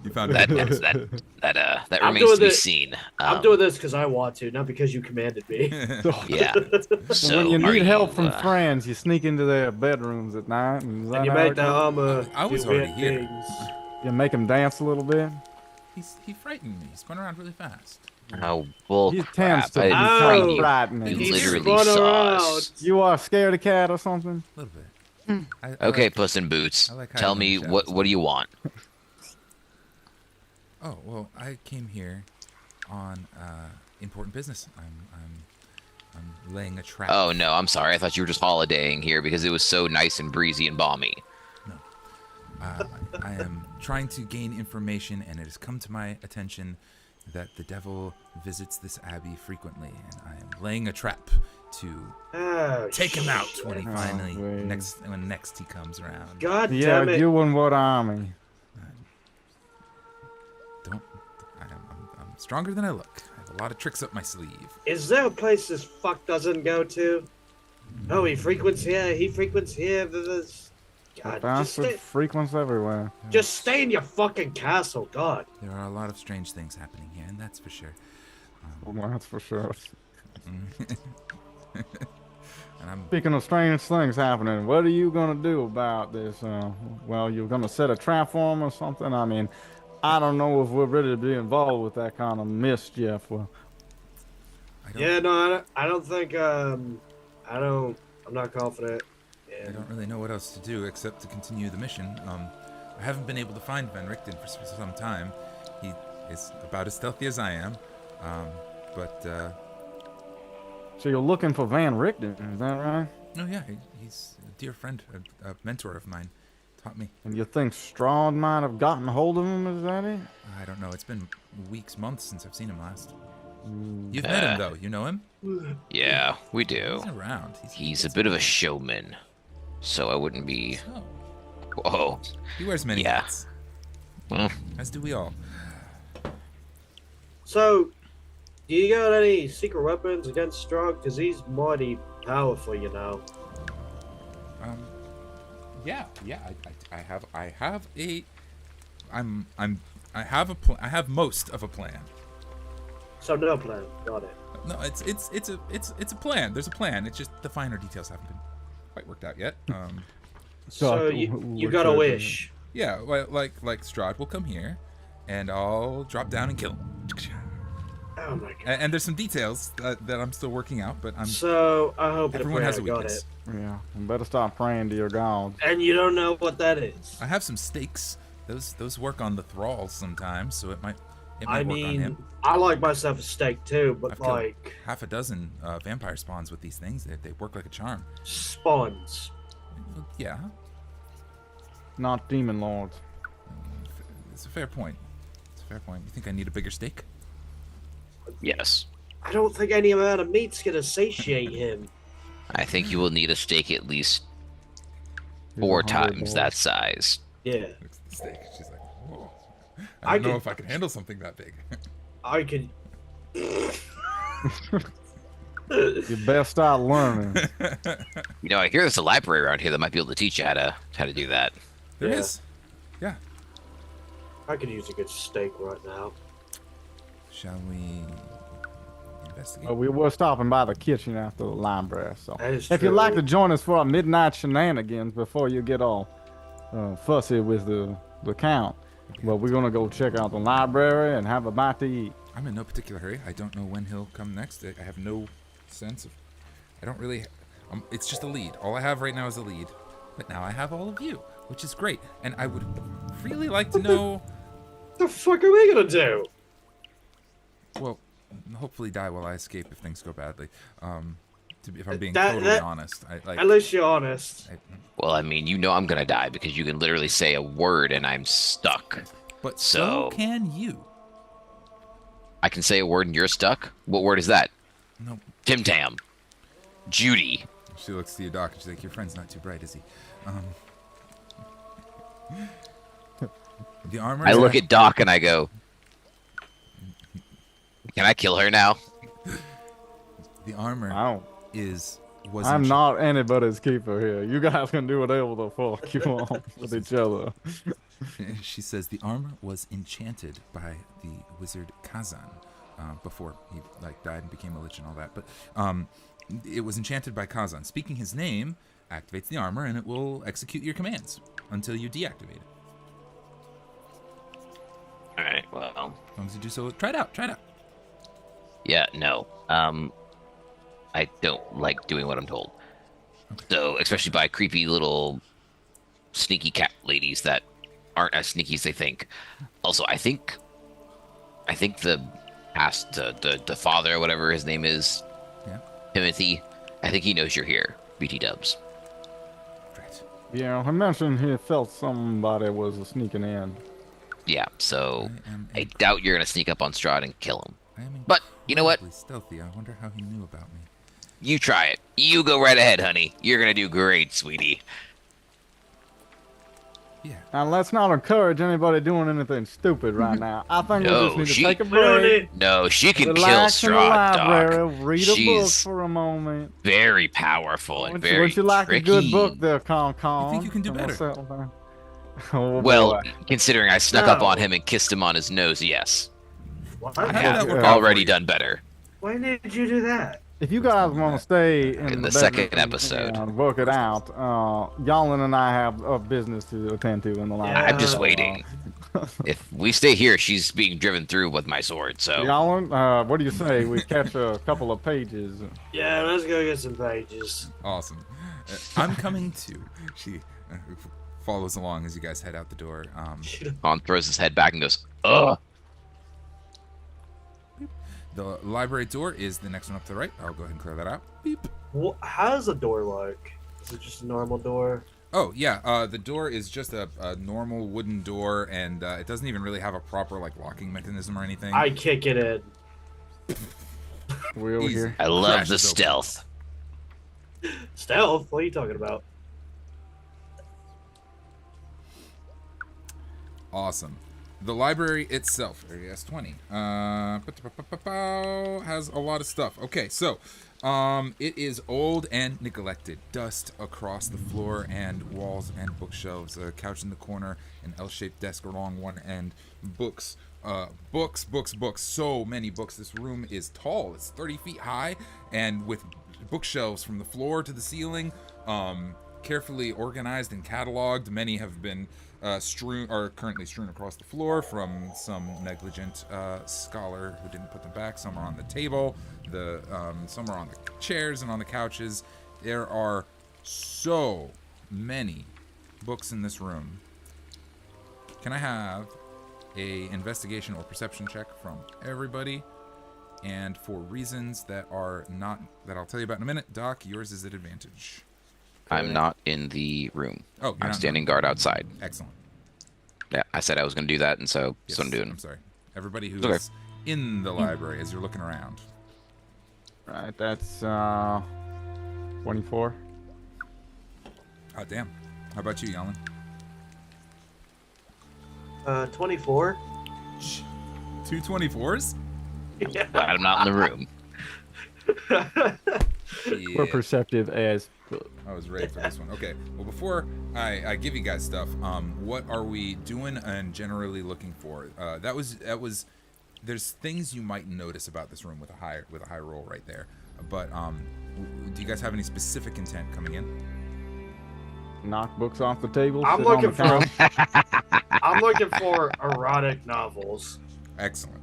You found that it. that I'm remains doing to be it. seen. I'm doing this because I want to, not because you commanded me. Yeah. So when you are need help from uh, friends, you sneak into their bedrooms at night, and, is that And you how make it the goes? armor. I was do already weird here. things. You make them dance a little bit. He frightened me. He spun around really fast. Oh, well, He crap. tends to I be didn't Oh. frighten quite you. frightening. You He's literally spun saw around. us. You are scared of cat or something? A little bit. I Okay, like- Puss in Boots. I like Tell hiding in me the what shadows. do you want? Oh well, I came here on important business. I'm laying a trap. Oh no, I'm sorry. I thought you were just holidaying here because it was so nice and breezy and balmy. I am trying to gain information, and it has come to my attention that the devil visits this abbey frequently, and I am laying a trap to Oh, take him out when he Oh, finally please. when next he comes around. God Yeah, damn it. you and what army? I'm stronger than I look. I have a lot of tricks up my sleeve. Is there a place this fuck doesn't go to? Oh, he frequents here. He frequents here. There's... The God, bastard frequents everywhere. just stay in your fucking castle. God. There are a lot of strange things happening here, and that's for sure. Well, that's for sure. And I'm Speaking of strange things happening, what are you gonna do about this? Well, you're gonna set a trap for him or something? I mean, I don't know if we're ready to be involved with that kind of mischief. Well, I don't, Yeah, no, I don't think. I'm not confident. I And don't really know what else to do except to continue the mission. I haven't been able to find Van Richten for some time. He is about as stealthy as I am. But so you're looking for Van Richten, is that right? oh yeah, he's a dear friend, a mentor of mine. Taught me. And you think Strahd might have gotten hold of him? Is that it? I don't know. It's been weeks, months since I've seen him last. You've met him though. You know him. Yeah, we do. He's around. He's a bit of a showman, so I wouldn't be. Oh, Whoa. he wears many Yeah. hats, Well, as do we all. so, do you got any secret weapons against Strahd? Because he's mighty powerful, you know. Yeah. I have most of a plan. So no plan. Got it. No, it's a plan. There's a plan. It's just the finer details haven't been quite worked out yet. So you got a wish. Yeah, well, like Strahd will come here, and I'll drop down and kill him. Oh my god. And there's some details that I'm still working out, but So I hope the everyone prayer has a got weakness. it. Yeah, you better start praying to your god. And you don't know what that is. I have some stakes. Those work on the thralls sometimes, so it might I work on mean, him. I like myself a steak too, but I've killed like half a dozen vampire spawns with these things. They work like a charm. spawns. Yeah, Not demon lords. it's a fair point. It's a fair point. You think I need a bigger steak? yes. I don't think any amount of meat's gonna satiate him. I think you will need a steak at least Here's 4 100 times lords. that size. Yeah, Looks at the steak. She's like, whoa. I I don't know could- if I can handle something that big. I could. You best start learning. You know, I hear there's a library around here that might be able to teach you how to do that. There Yeah. is. Yeah. I could use a good steak right now. Shall we investigate? We were stopping by the kitchen after the library, so That is if you'd true. like to join us for our midnight shenanigans before you get all fussy with the count, well, we're gonna go check out the library and have a bite to eat. I'm in no particular hurry. I don't know when he'll come next. I have no sense of. I don't really. It's just a lead. All I have right now is a lead. But now I have all of you, which is great. And I would really like to know... What the fuck are we gonna do? Well, hopefully die while I escape if things go badly. If I'm being totally honest. At least you're honest. Well, I mean, you know I'm gonna die because you can literally say a word and I'm stuck. But so can you. I can say a word and you're stuck? What word is that? No. Tim Tam. Judy. She looks to you, Doc, and she's like, your friend's not too bright, is he? The armor. I look at Doc and I go, can I kill her now? The armor was. I'm not anybody's keeper here. You guys can do whatever the fuck you want with each other. She says the armor was enchanted by the wizard Kazan before he died and became a lich and all that. But it was enchanted by Kazan. Speaking his name activates the armor, and it will execute your commands until you deactivate it. All right. Well. As long as you do so, try it out. Yeah. No. I don't like doing what I'm told. Okay. So, especially by creepy little sneaky cat ladies that aren't as sneaky as they think. Also, I think the father, or whatever his name is, Timothy, I think he knows you're here. BT dubs. Right. Yeah, I mentioned he felt somebody was sneaking in. Yeah, so I doubt you're gonna sneak up on Strahd and kill him. But you know what? Stealthy. I wonder how he knew about me. You try it. You go right ahead, honey. You're gonna do great, sweetie. Yeah. Now let's not encourage anybody doing anything stupid right now. I think we just need to take a break. No, she can relax kill in the Strahd, library, Doc. read a book for a moment. Very powerful and very Would you like tricky. a good book there, Kahn? I think you can do better. Oh, well, considering I snuck up on him and kissed him on his nose, yes. I have already done better. Why did you do that? If you guys want to stay in the second episode and work it out, Jalin and I have a business to attend to in the library. I'm just waiting. If we stay here, she's being driven through with my sword. So, Jalin, what do you say we catch a couple of pages? Yeah, let's go get some pages. Awesome. I'm coming too. She follows along as you guys head out the door. Kahn throws his head back and goes, "Ugh." The library door is the next one up to the right. I'll go ahead and clear that out. Beep. Well, how's the door look? Is it just a normal door? Oh, yeah. The door is just a normal wooden door, and it doesn't even really have a proper locking mechanism or anything. I kick it in. We over here. I love the stealth. Stealth? What are you talking about? Awesome. The library itself, Area S20, has a lot of stuff. Okay, so it is old and neglected. Dust across the floor and walls and bookshelves. A couch in the corner, an L-shaped desk along one end. Books. Books. So many books. This room is tall. It's 30 feet high, and with bookshelves from the floor to the ceiling, carefully organized and cataloged. Many have been currently strewn across the floor from some negligent scholar who didn't put them back. Some are on the table, some are on the chairs and on the couches. There are so many books in this room. Can I have a investigation or perception check from everybody? And for reasons that are not, that I'll tell you about in a minute, Doc, yours is at advantage. I'm not in the room. Oh, I'm standing guard outside. Excellent. Yeah, I said I was going to do that, and so that's what I'm doing. I'm sorry. Everybody who's in the library as you're looking around. Right, that's 24. Oh, damn. How about you, Jalin? 24. 2 24s? Yeah. But I'm not in the room. We're perceptive as I was ready for this one. Okay. Well, before I give you guys stuff, what are we doing and generally looking for? That was. There's things you might notice about this room with a high roll right there. But do you guys have any specific intent coming in? knock books off the table. I'm looking for erotic novels. Excellent.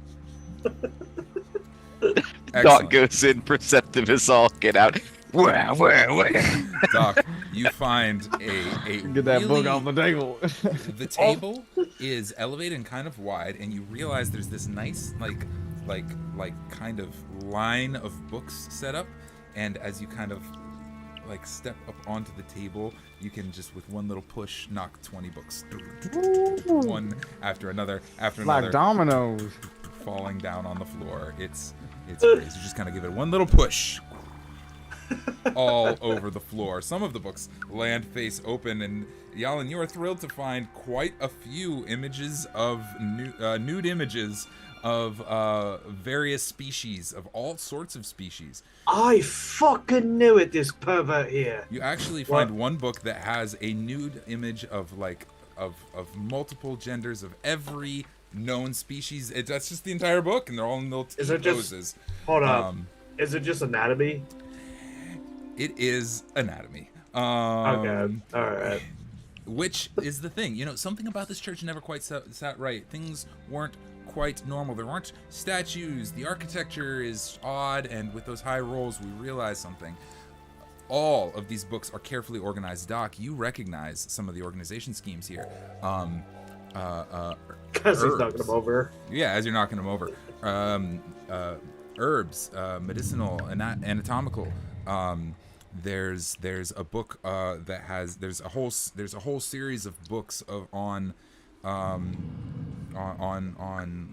Dog goes in, perceptive as all get out. Where? Doc, you find a Get that book really- off the table. The table is elevated and kind of wide, and you realize there's this nice like kind of line of books set up, and as you kind of like step up onto the table, you can just with one little push knock 20 books, one after another, Like dominoes. falling down on the floor. It's crazy. You just kind of give it one little push. All over the floor. Some of the books land face open, and Jalin, you are thrilled to find quite a few images of nude images of various species, of all sorts of species. I fucking knew it, this pervert here. You actually find one book that has a nude image of like of multiple genders of every known species. That's just the entire book, and they're all in little Is it just- poses. Hold up. Is it just anatomy? It is anatomy. Okay. All right. Which is the thing, something about this church never quite sat right. Things weren't quite normal. There weren't statues. The architecture is odd, and with those high rolls, we realize something. All of these books are carefully organized. Doc, you recognize some of the organization schemes here. Because he's knocking them over. Yeah, as you're knocking them over. Herbs, medicinal, anatomical. There's a book that has there's a whole series of books on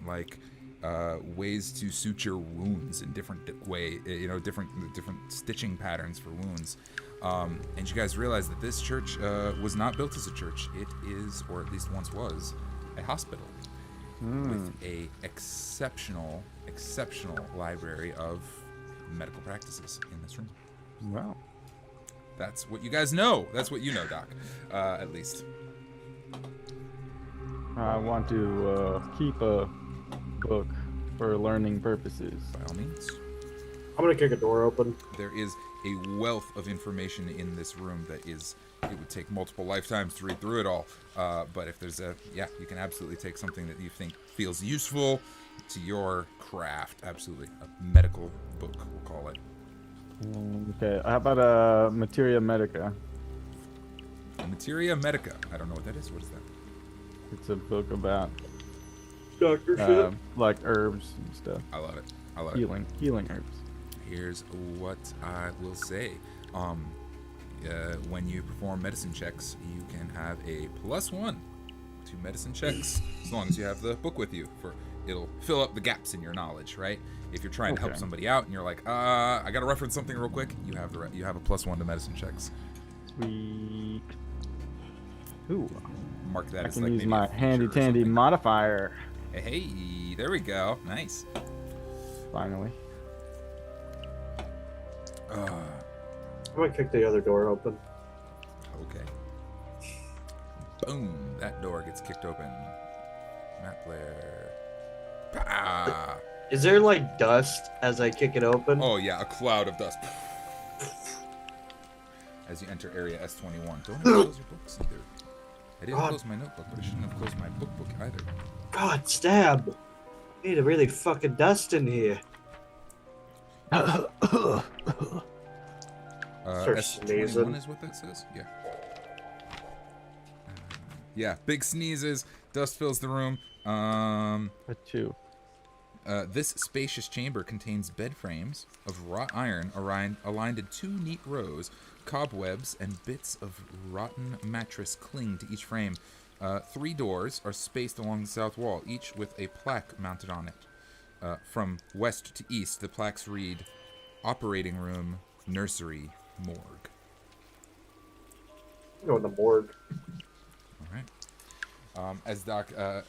like ways to suture wounds in different different stitching patterns for wounds. And you guys realize that this church was not built as a church. It is, or at least once was, a hospital with a exceptional library of medical practices in this room. Wow. That's what you guys know. That's what you know, Doc. At least. I want to keep a book for learning purposes. By all means. I'm gonna kick a door open. There is a wealth of information in this room that it would take multiple lifetimes to read through it all. But if there's you can absolutely take something that you think feels useful to your craft. Absolutely. A medical book, we'll call it. Okay, how about Materia Medica? Materia Medica. I don't know what that is. What is that? It's a book about Doctor shit. like herbs and stuff. I love it. Healing herbs. Here's what I will say. When you perform medicine checks, you can have a +1 to medicine checks as long as you have the book with you. It'll fill up the gaps in your knowledge, right? If you're trying to help somebody out and you're like, I gotta reference something real quick, you have a +1 to medicine checks. Sweet. Ooh. Mark that I as can like use maybe my a feature handy or dandy something. modifier. Hey, there we go. Nice. Finally. I'm gonna kick the other door open. Okay. Boom. That door gets kicked open. Map player. Pah! Is there like dust as I kick it open? Oh yeah, a cloud of dust. As you enter area S21. Don't close your books either. I didn't close my notebook, but I shouldn't have closed my book either. God, stab. Need to really fucking dust in here. Start S21 sneezing. is what that says? Yeah. Yeah, big sneezes. Dust fills the room. Achoo. This spacious chamber contains bed frames of wrought iron aligned in 2 neat rows. Cobwebs and bits of rotten mattress cling to each frame. 3 doors are spaced along the south wall, each with a plaque mounted on it. From west to east, the plaques read, Operating Room, Nursery, Morgue. Go in the morgue. All right.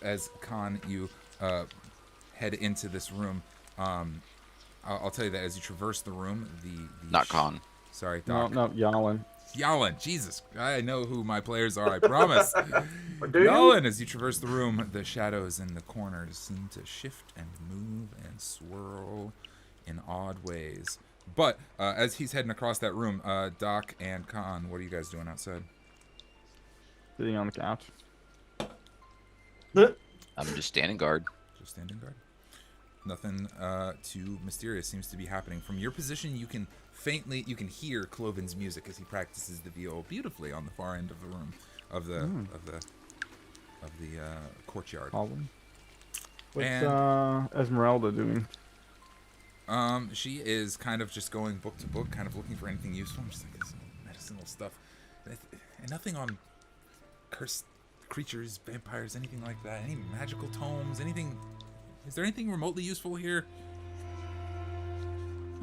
As Kahn, you head into this room. I'll tell you that as you traverse the room, the Not Kahn. Sorry, No, Doc. Yalin. Yalin, Jesus, I know who my players are. I promise. Do you? Yalin, as you traverse the room, the shadows in the corners seem to shift and move and swirl in odd ways. But as he's heading across that room, Doc and Kahn, what are you guys doing outside? Sitting on the couch. I'm just standing guard. Just standing guard. Nothing too mysterious seems to be happening. From your position, you can hear Cloven's music as he practices the viol beautifully on the far end of the room, of the courtyard. What's Esmeralda doing? She is kind of just going book to book, kind of looking for anything useful. I'm just like, this medicinal stuff, and nothing on cursed creatures, vampires, anything like that. Any magical tomes, anything. Is there anything remotely useful here?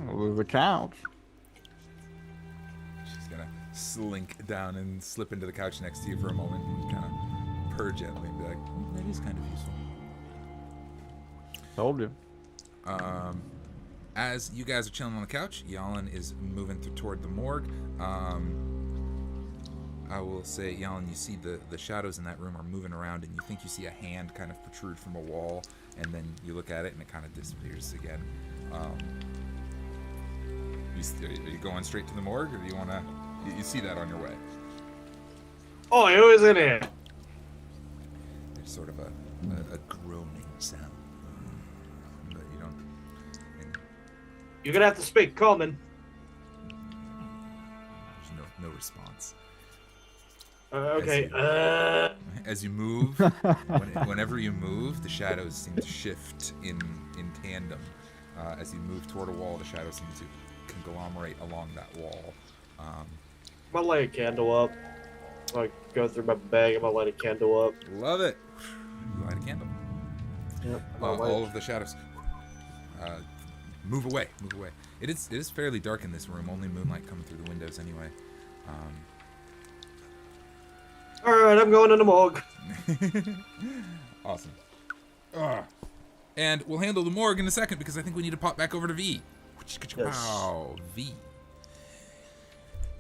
Well, there's a couch. She's gonna slink down and slip into the couch next to you for a moment and kind of purr gently and be like, that is kind of useful. Told you. As you guys are chilling on the couch, Jalin is moving toward the morgue. I will say, Jalin, you see the shadows in that room are moving around, and you think you see a hand kind of protrude from a wall, and then you look at it, and it kind of disappears again. Are you going straight to the morgue, or do you want to... You see that on your way? Oh, who is in here? There's sort of a groaning sound. But you don't... You're gonna have to speak, Coleman. There's no response. Okay. As you move, whenever you move, the shadows seem to shift in tandem. As you move toward a wall, the shadows seem to conglomerate along that wall. I'm gonna light a candle up. I'm gonna go through my bag. I'm gonna light a candle up. Love it. You light a candle. Yep. All of the shadows move away. Move away. It is fairly dark in this room. Only moonlight coming through the windows anyway. All right, I'm going in the morgue. Awesome. And we'll handle the morgue in a second because I think we need to pop back over to V. Wow, V.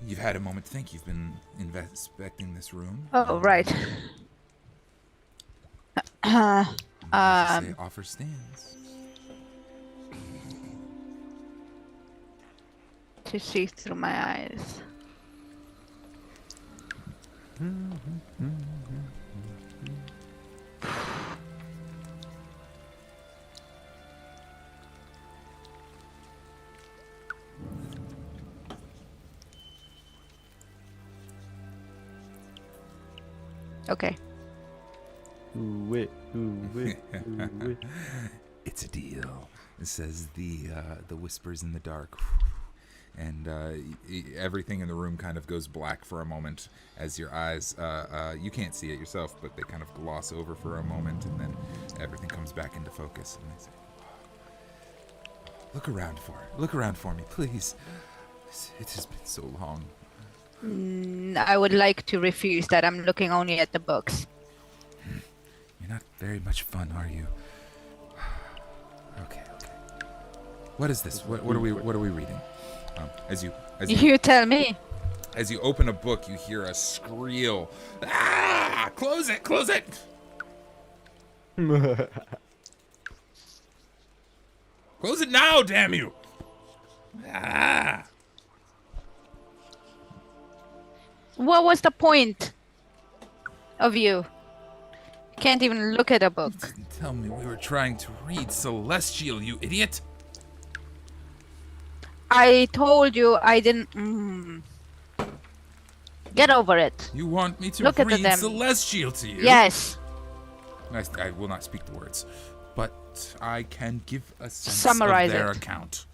You've had a moment to think. You've been inspecting this room. Oh, right. Say offer stands. To see through my eyes. Okay. It's a deal. It says the whispers in the dark. And everything in the room kind of goes black for a moment as your eyes, you can't see it yourself, but they kind of gloss over for a moment, and then everything comes back into focus. And they say, look around for me, please. It has been so long. I would like to refuse that. I'm looking only at the books. You're not very much fun, are you? Okay. What is this? What are we reading? As you tell me. As you open a book, you hear a squeal. Ah! Close it! Close it! Close it now, damn you! Ah! What was the point of you? Can't even look at a book. You didn't tell me we were trying to read Celestial, you idiot! I told you I didn't. Get over it. You want me to Look at read them. Celestial to you? Yes. I will not speak the words, but I can give a sense Summarize of their it. account.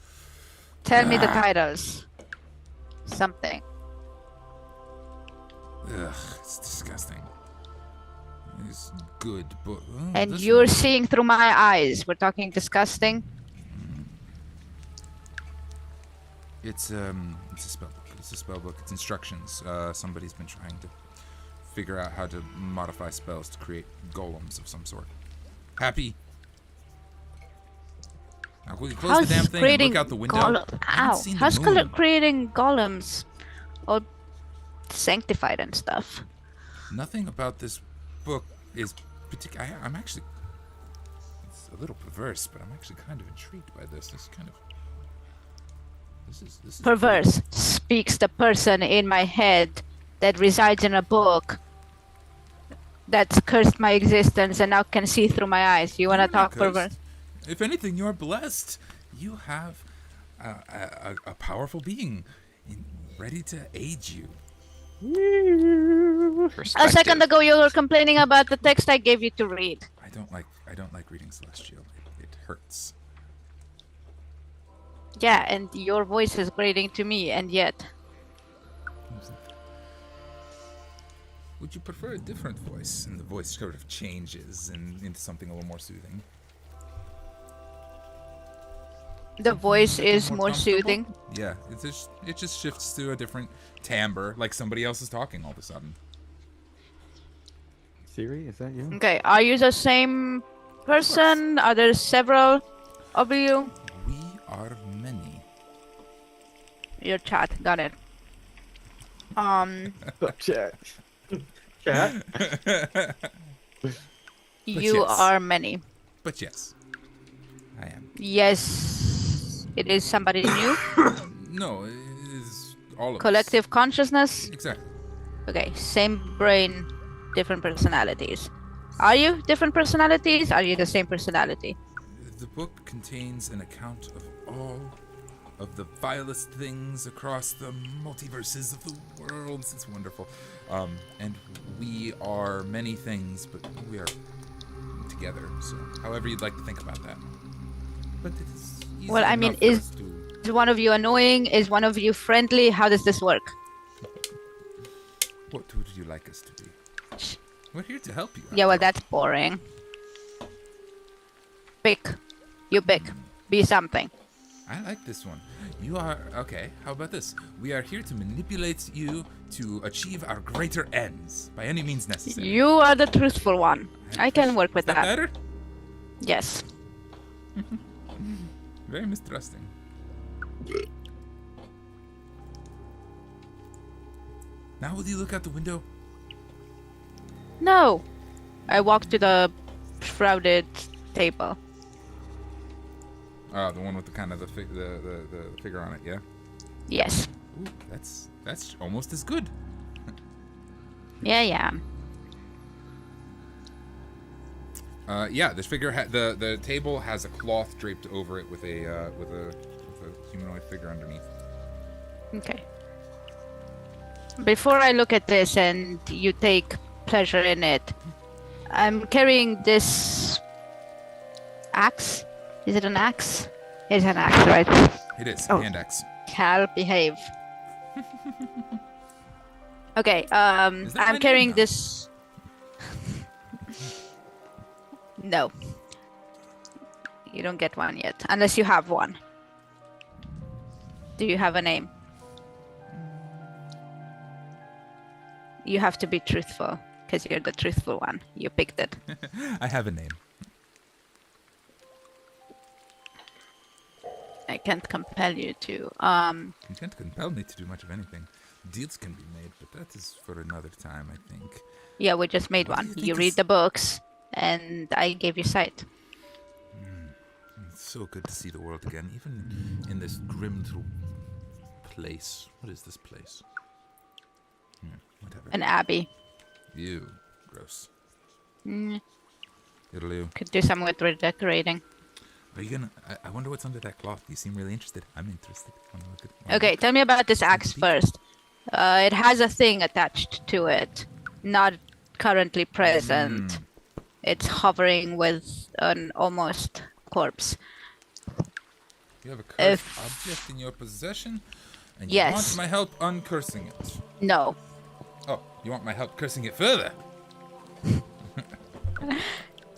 Tell me the titles. Something. Ugh, it's disgusting. It's good, but And this you're one- seeing through my eyes. We're talking disgusting. It's a spell book. It's a spell book. It's instructions. Somebody's been trying to figure out how to modify spells to create golems of some sort. Happy? Now, will you close the damn thing and look out the window? I haven't seen the How's moon. creating golems all sanctified and stuff? Nothing about this book is particular. I'm actually. It's a little perverse, but I'm actually kind of intrigued by this. This kind of. This is Perverse, speaks the person in my head that resides in a book that's cursed my existence and now can see through my eyes. You wanna You're not talk perverse? If anything, you're blessed. You have a powerful being ready to aid you. A second ago, you were complaining about the text I gave you to read. I don't like reading Celestial. It hurts. Yeah, and your voice is grating to me, and yet. Would you prefer a different voice? And the voice sort of changes into something a little more soothing. The voice is More more comfortable? soothing. Yeah, it just shifts to a different timbre, like somebody else is talking all of a sudden. Siri, is that you? Okay, are you the same person? Are there several of you? We are many. Your chat, got it. Chat. Chat. You yes. are many. But yes, I am. Yes, it is somebody new. No, it is all of us. Collective consciousness. Exactly. Okay, same brain, different personalities. Are you different personalities? Are you the same personality? The book contains an account of all of the vilest things across the multiverses of the worlds. It's wonderful. And we are many things, but we are together. So, however you'd like to think about that. But it is easy Well, I mean, enough for us to... Is one of you annoying? Is one of you friendly? How does this work? What would you like us to be? We're here to help you. Yeah, well, after all. that's boring. Pick. You pick. Be something. I like this one. You are... Okay, how about this? We are here to manipulate you to achieve our greater ends by any means necessary. You are the truthful one. I can work with Is that that. better? Yes. Very mistrusting. Now will you look out the window? No. I walk to the shrouded table. The one with the kind of the figure on it, yeah? Yes. Ooh, that's almost as good. Yeah. Yeah, this figure the table has a cloth draped over it with a humanoid figure underneath. Okay. Before I look at this and you take pleasure in it, I'm carrying this axe. Is it an axe? It's an axe, right? It is Oh. hand axe. Cal, behave. Okay, Is that my I'm name carrying now? this. No. You don't get one yet, unless you have one. Do you have a name? You have to be truthful, because you're the truthful one. You picked it. I have a name. I can't compel you to. You can't compel me to do much of anything. Deals can be made, but that is for another time, I think. Yeah, we just made What do one. you think You is- read the books, and I gave you sight. It's so good to see the world again, even in this grim little place. What is this place? Whatever. An abbey. Ew. Gross. Mm, Yodeloo. could do some with redecorating. Are you gonna... I wonder what's under that cloth. You seem really interested. I'm interested. Wanna look at... Okay, tell me about this axe first. It has a thing attached to it, not currently present. It's hovering with an almost corpse. You have a cursed If- object in your possession, and Yes. you want my help uncursing it. No. Oh, you want my help cursing it further?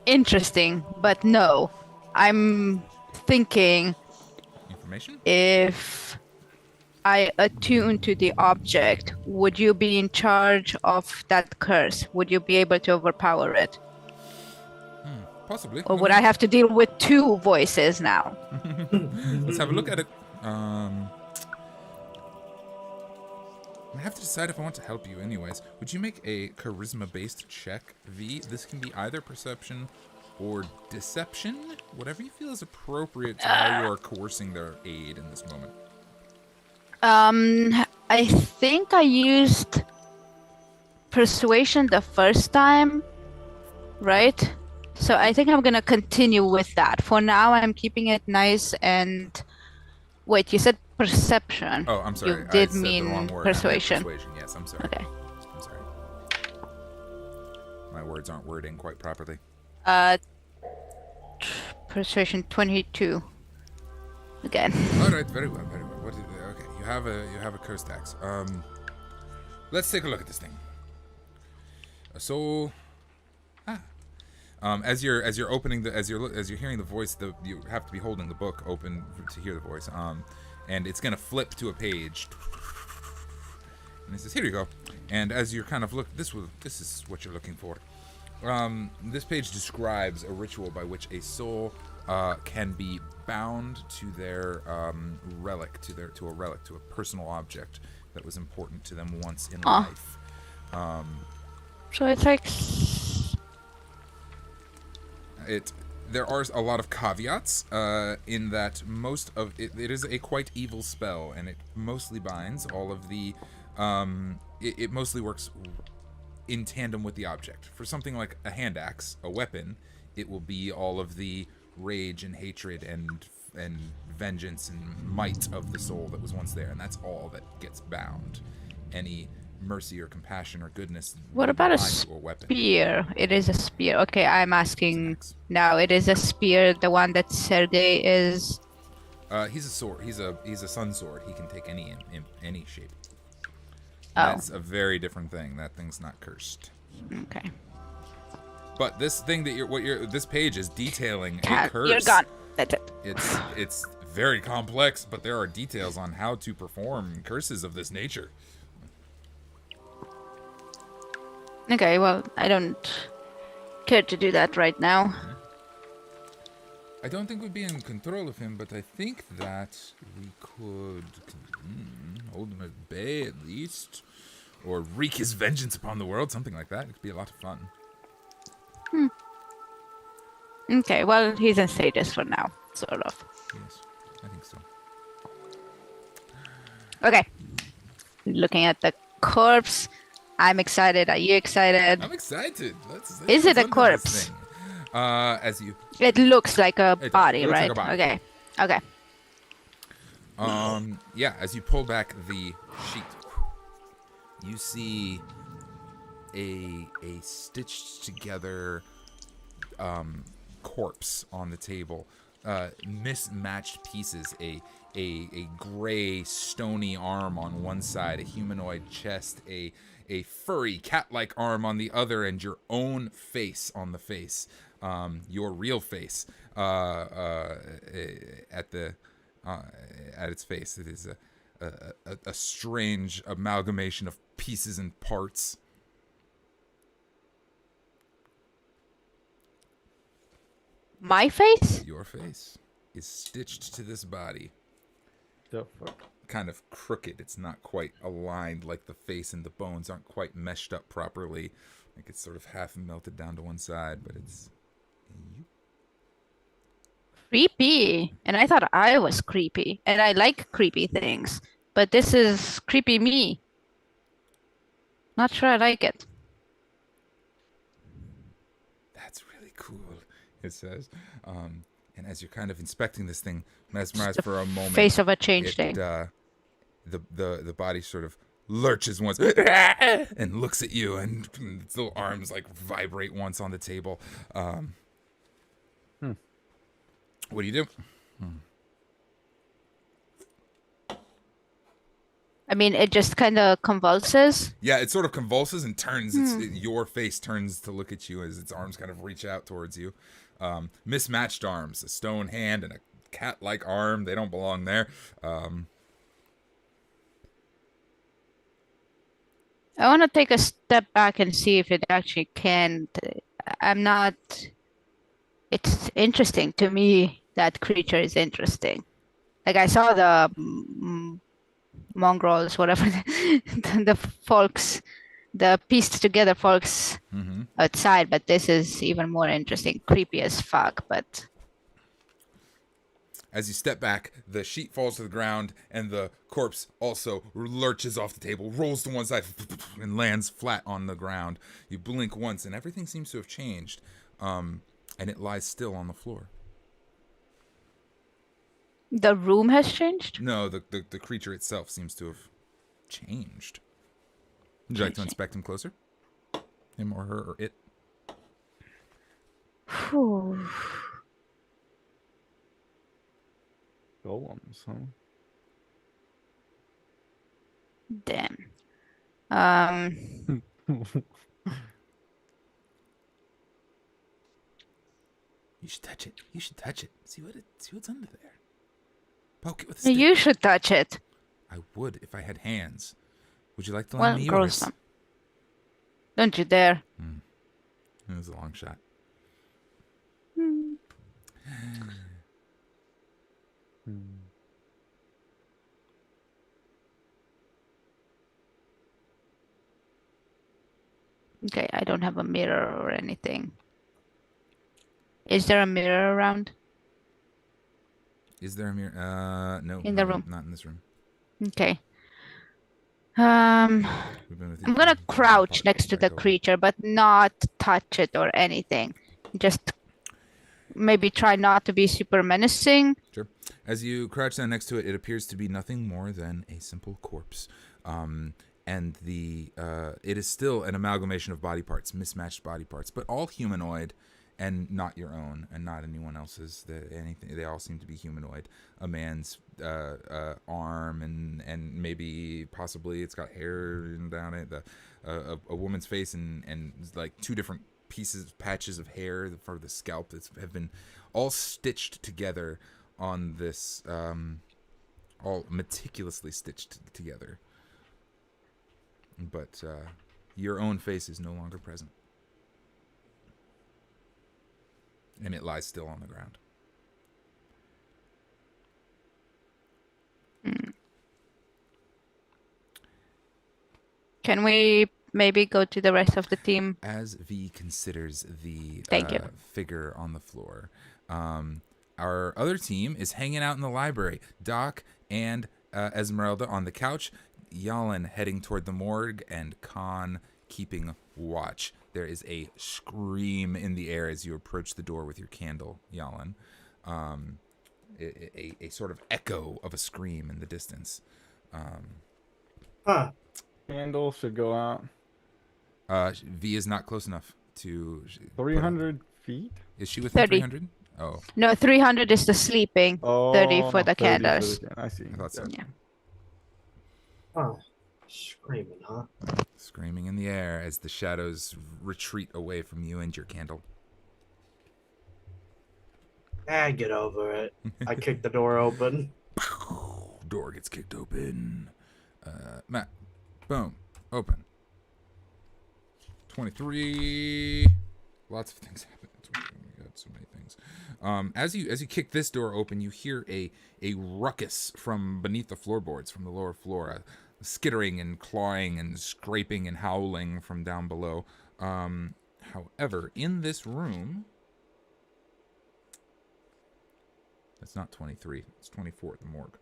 Interesting, but no. I'm thinking Information? if I attune to the object, would you be in charge of that curse? Would you be able to overpower it? Possibly. Or would I have to deal with two voices now? Let's have a look at it. I have to decide if I want to help you anyways. Would you make a charisma-based check, V? This can be either perception or deception. Whatever you feel is appropriate to how you are coercing their aid in this moment. I think I used persuasion the first time, right? So I think I'm gonna continue with that. For now, I'm keeping it nice and... Wait, you said perception. Oh, I'm sorry. You I did said the wrong mean word. I meant persuasion. persuasion. Yes, I'm sorry. Okay. I'm sorry. My words aren't wording quite properly. Persuasion 22. Again. All right, very well, very well. Okay, you have a curse tax. Let's take a look at this thing. As you're opening as you're hearing the voice, you have to be holding the book open to hear the voice. And it's gonna flip to a page, and it says, "Here you go." And as you're kind of this is what you're looking for. This page describes a ritual by which a soul can be bound to their relic, to a personal object that was important to them once in life. So it's like... There are a lot of caveats in that most of it is a quite evil spell, and it mostly binds all of the it mostly works in tandem with the object. For something like a hand axe, a weapon, it will be all of the rage and hatred and vengeance and might of the soul that was once there, and that's all that gets bound. Any mercy or compassion or goodness. What about a weapon. Spear? It is a spear. Okay, I'm asking now. It is a spear, the one that Sergei is... He's a sword. He's a sun sword. He can take any shape. Oh. That's a very different thing. That thing's not cursed. Okay. But this thing that this page is detailing Cat, a curse. you're gone. That's it. It's very complex, but there are details on how to perform curses of this nature. Okay, well, I don't care to do that right now. I don't think we'd be in control of him, but I think that we could hold him at bay at least, or wreak his vengeance upon the world, something like that. It could be a lot of fun. Okay, well, he's in status for now, sort of. Yes, I think so. Okay. Looking at the corpse, I'm excited. Are you excited? I'm excited. Is it a corpse? It looks like a body, right? Like a body. Okay. Yeah, as you pull back the sheet, you see a stitched together corpse on the table. Mismatched pieces, a gray stony arm on one side, a humanoid chest, a furry cat-like arm on the other, and your own face on the face, your real face at its face. It is a strange amalgamation of pieces and parts. My face? Your face is stitched to this body. The fuck? Kind of crooked. It's not quite aligned, like the face and the bones aren't quite meshed up properly. Like it's sort of half melted down to one side, but it's Creepy. And I thought I was creepy. And I like creepy things. But this is creepy me. Not sure I like it. That's really cool, it says. And as you're kind of inspecting this thing, mesmerized for a moment, Face of a changed thing. The body sort of lurches once and looks at you, and its little arms like vibrate once on the table. What do you do? I mean, it just kind of convulses. Yeah, it sort of convulses and turns. Your face turns to look at you as its arms kind of reach out towards you. Mismatched arms, a stone hand and a cat-like arm. They don't belong there. I want to take a step back and see if it actually can. I'm not... It's interesting to me. That creature is interesting. Like, I saw the mongrels, whatever, the folks, the pieced together folks outside, but this is even more interesting. Creepy as fuck, but... As you step back, the sheet falls to the ground, and the corpse also lurches off the table, rolls to one side, and lands flat on the ground. You blink once, and everything seems to have changed. and it lies still on the floor. The room has changed? No, the creature itself seems to have changed. Would you like to inspect him closer? Him or her or it? Phew. Golems, huh? Damn. You should touch it. You should touch it. See what's under there. Poke it with a stick. You should touch it. I would if I had hands. Would you like to Well, lend me grow yours? some. Don't you dare. It was a long shot. Okay, I don't have a mirror or anything. Is there a mirror around? Is there a mirror? No. In the room. Not in this room. Okay. We've been with you I'm gonna for crouch part- next to the back over. creature, but not touch it or anything. Just maybe try not to be super menacing. Sure. As you crouch down next to it, it appears to be nothing more than a simple corpse. And it is still an amalgamation of body parts, mismatched body parts, but all humanoid, and not your own, and not anyone else's. They all seem to be humanoid. A man's arm, and maybe possibly it's got hair down it. A woman's face, and like two different patches of hair for the scalp that have been all stitched together on this, all meticulously stitched together. But your own face is no longer present. And it lies still on the ground. Can we maybe go to the rest of the team? As V considers the Thank you. figure on the floor, our other team is hanging out in the library. Doc and Esmeralda on the couch, Jalin heading toward the morgue, and Kahn keeping watch. There is a scream in the air as you approach the door with your candle, Jalin. A sort of echo of a scream in the distance. Candle should go out. V is not close enough to... 300 feet? Is she within 30. 300? Oh, No, 300 is the sleeping. 30 for the 30 for the candles. I see. I thought so. Yeah. Oh, screaming, huh? Screaming in the air as the shadows retreat away from you and your candle. Get over it. I kicked the door open. Door gets kicked open. Matt, boom, open. 23. Lots of things happen. We got so many things. As you kick this door open, you hear a ruckus from beneath the floorboards, from the lower floor, a skittering and clawing and scraping and howling from down below. However, in this room, that's not 23. It's 24 at the morgue.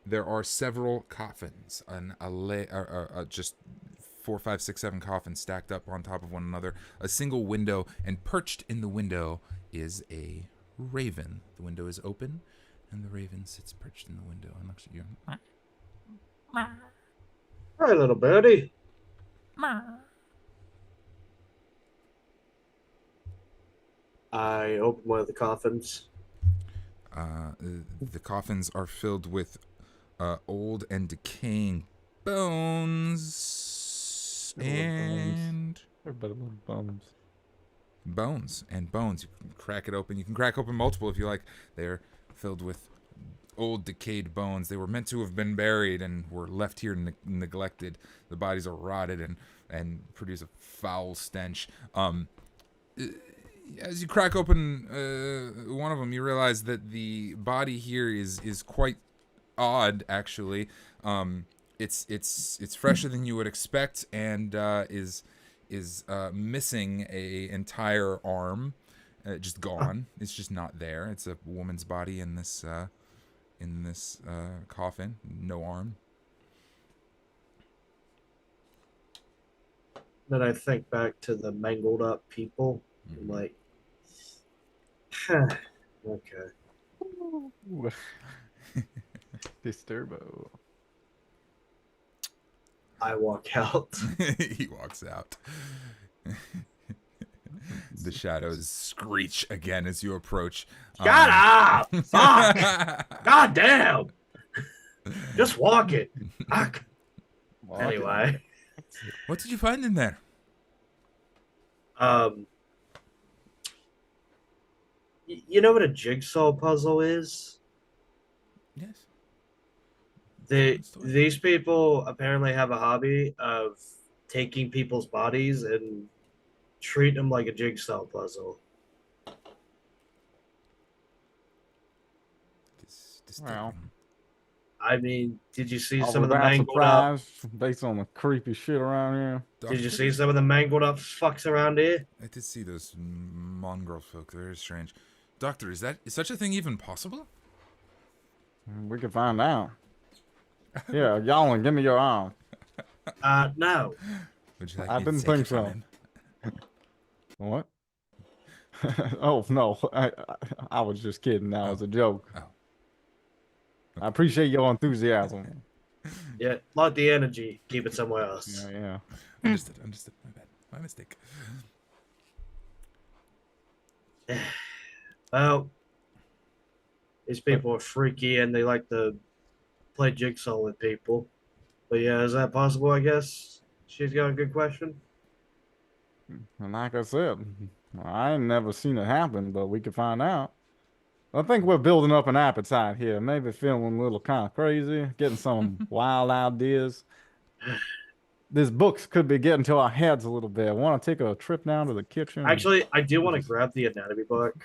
There are several coffins, just 4, 5, 6, 7 coffins stacked up on top of one another. A single window, and perched in the window is a raven. The window is open, and the raven sits perched in the window and looks at you. Hi, little birdie. I open one of the coffins. The coffins are filled with old and decaying bones and They're better than bones. bones. You can crack it open. You can crack open multiple if you like. They're filled with old decayed bones. They were meant to have been buried and were left here neglected. The bodies are rotted and produce a foul stench. As you crack open one of them, you realize that the body here is quite odd. Actually, it's fresher than you would expect, and is missing a entire arm, just gone. It's just not there. It's a woman's body in this coffin, no arm. Then I think back to the mangled up people I'm like, huh, okay. Disturbo. I walk out. He walks out. The shadows screech again as you approach. Shut up! Fuck! God damn! Just walk it. Fuck. Anyway. What did you find in there? You know what a jigsaw puzzle is? Yes. These people apparently have a hobby of taking people's bodies and treat them like a jigsaw puzzle. Well, I mean, did you see I some of was the that mangled up? surprised based on the creepy shit around here. Did you see some of the mangled up fucks around here? I did see those mongrel folk. They're very strange. Doctor, is such a thing even possible? We can find out. Yeah, Jalin, give me your arm. No. Would you like I me to didn't take think it from so. him? What? Oh no, I was just kidding. That was a joke. Oh. I appreciate your enthusiasm. Yeah, like the energy. Keep it somewhere else. Yeah. Understood. My bad. My mistake. Well, these people are freaky and they like to play jigsaw with people. But yeah, is that possible? I guess she's got a good question. And like I said, I ain't never seen it happen, but we can find out. I think we're building up an appetite here. Maybe feeling a little kind of crazy, getting some wild ideas. These books could be getting to our heads a little bit. Want to take a trip down to the kitchen? Actually, I do want to grab the anatomy book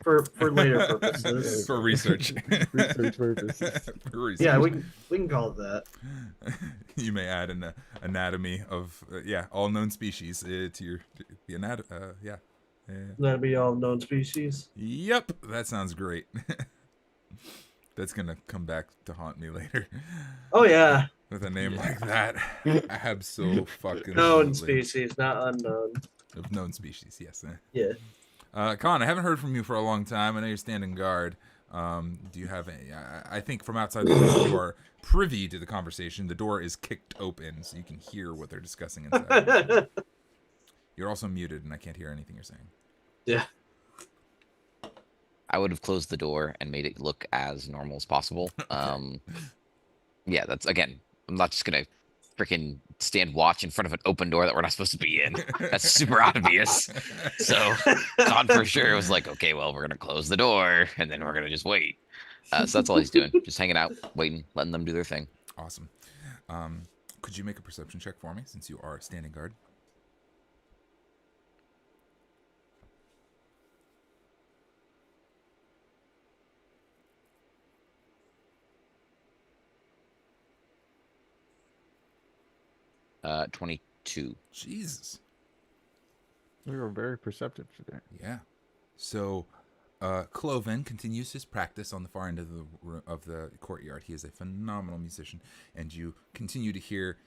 for later purposes. For research. Research purposes. For research. Yeah, we can call it that. You may add an anatomy of all known species to the anatomy. That'd be all known species. Yep, that sounds great. That's gonna come back to haunt me later. Oh yeah, With a name like that, fucking known species, not unknown. of known species. Yes. Yeah. Kahn, I haven't heard from you for a long time. I know you're standing guard. Do you have any? I think from outside the door, you are privy to the conversation. The door is kicked open, so you can hear what they're discussing inside. You're also muted, and I can't hear anything you're saying. Yeah. I would have closed the door and made it look as normal as possible. Yeah, that's again. I'm not just gonna freaking stand watch in front of an open door that we're not supposed to be in. That's super obvious. So Kahn for sure was like, okay, well, we're gonna close the door and then we're gonna just wait. So that's all he's doing, just hanging out, waiting, letting them do their thing. Awesome. Could you make a perception check for me, since you are standing guard? Uh, 22. Jesus. We were very perceptive today. Yeah. So, Cloven continues his practice on the far end of the courtyard. He is a phenomenal musician, and you continue to hear,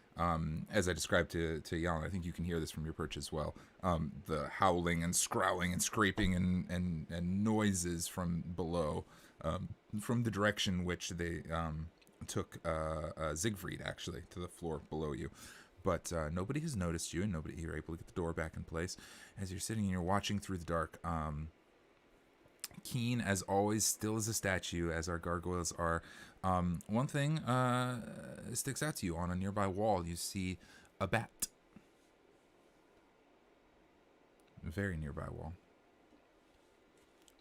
as I described to Jalin, I think you can hear this from your perch as well, the howling and scrowling and scraping and noises from below, from the direction which they took Siegfried, actually, to the floor below you. But nobody has noticed you, and you're able to get the door back in place. As you're sitting and you're watching through the dark, keen as always, still as a statue, as our gargoyles are. One thing sticks out to you. On a nearby wall, you see a bat. A very nearby wall.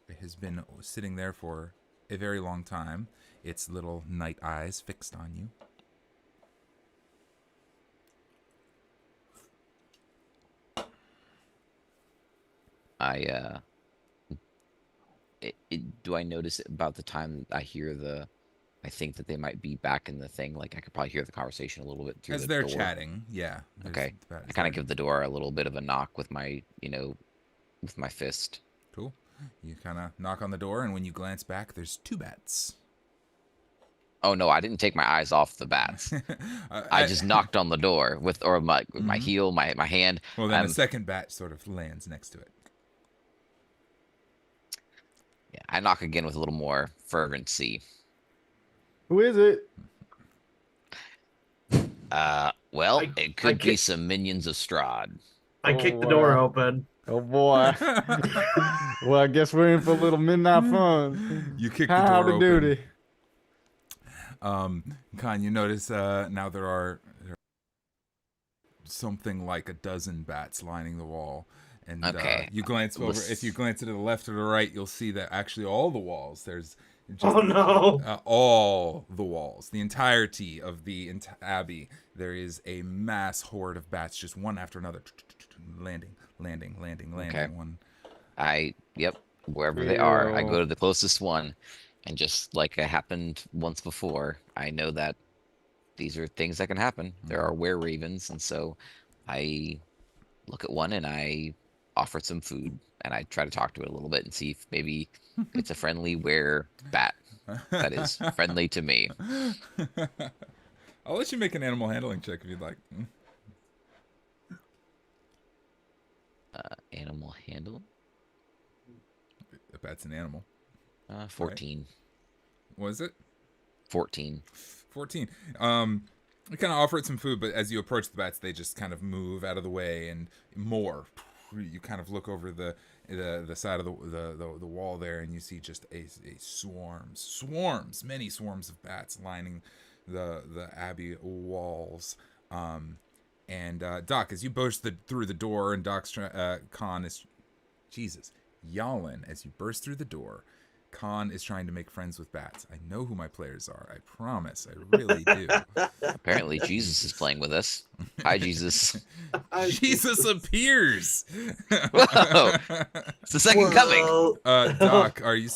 It has been sitting there for a very long time, its little night eyes fixed on you. Do I notice about the time I hear I think that they might be back in the thing? Like I could probably hear the conversation a little bit through As the they're door. chatting, yeah. Okay. I kind of give the door a little bit of a knock with my, with my fist. Cool. You kind of knock on the door, and when you glance back, there's two bats. Oh no, I didn't take my eyes off the bats. I just knocked on the door with my heel, my hand. Well, then a second bat sort of lands next to it. Yeah, I knock again with a little more fervency. Who is it? Well, I- it I could be ki- some minions of Strahd. I Oh, kicked the door wow. open. Oh boy. Well, I guess we're in for a little midnight fun. You kick the door Howdy open. doody. Kahn, you notice now there are something like a dozen bats lining the wall. And Okay. you glance over. If you glance to the left or the right, you'll see that actually all the walls. There's just Oh no! all the walls, the entirety of the abbey. There is a mass horde of bats, just one after another, landing. Okay. One. Yep, wherever they are, I Ew. go to the closest one, and just like it happened once before, I know that these are things that can happen. There are were-ravens, and so I look at one and I offer it some food, and I try to talk to it a little bit and see if maybe it's a friendly were-bat that is friendly to me. I'll let you make an animal handling check if you'd like. Animal handle? A bat's an animal. 14. What is it? 14. 14. You kind of offer it some food, but as you approach the bats, they just kind of move out of the way and more. You kind of look over the side of the wall there, and you see just a many swarms of bats lining the abbey walls. And Doc, as you burst through the door, and Kahn is, Jesus, Jalin, as you burst through the door, Kahn is trying to make friends with bats. I know who my players are. I promise. I really do. Apparently, Jesus is playing with us. Hi, Jesus. Jesus appears. Whoa! It's the second coming. Doc, are you?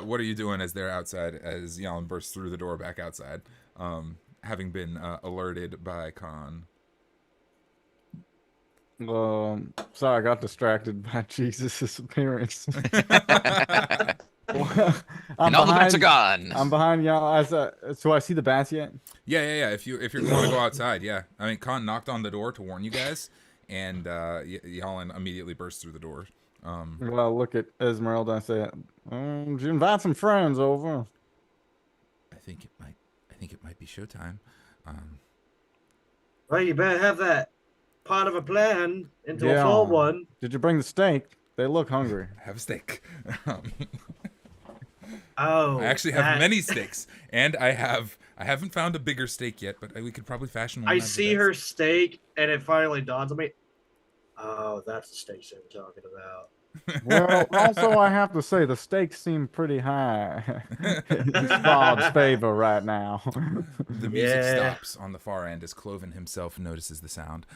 What are you doing as they're outside? As Jalin bursts through the door back outside, having been alerted by Kahn. Sorry, I got distracted by Jesus' appearance. And all the bats are gone. I'm behind y'all. So I see the bats yet? Yeah. If you're going to go outside, yeah. I mean, Kahn knocked on the door to warn you guys, and Jalin immediately burst through the door. Well, I look at Esmeralda and say, "Did you invite some friends over?" I think it might be showtime. Well, you better have that part of a plan into a Yeah. full one. Did you bring the steak? They look hungry. Have a steak. Oh, I actually have many steaks, and I haven't found a bigger steak yet, but we could probably fashion one. I out of see that. her steak, and it finally dawns on me. Oh, that's the steak they were talking about. Well, also I have to say the stakes seem pretty high in Strahd's favor right now. The music Yeah. stops on the far end as Cloven himself notices the sound.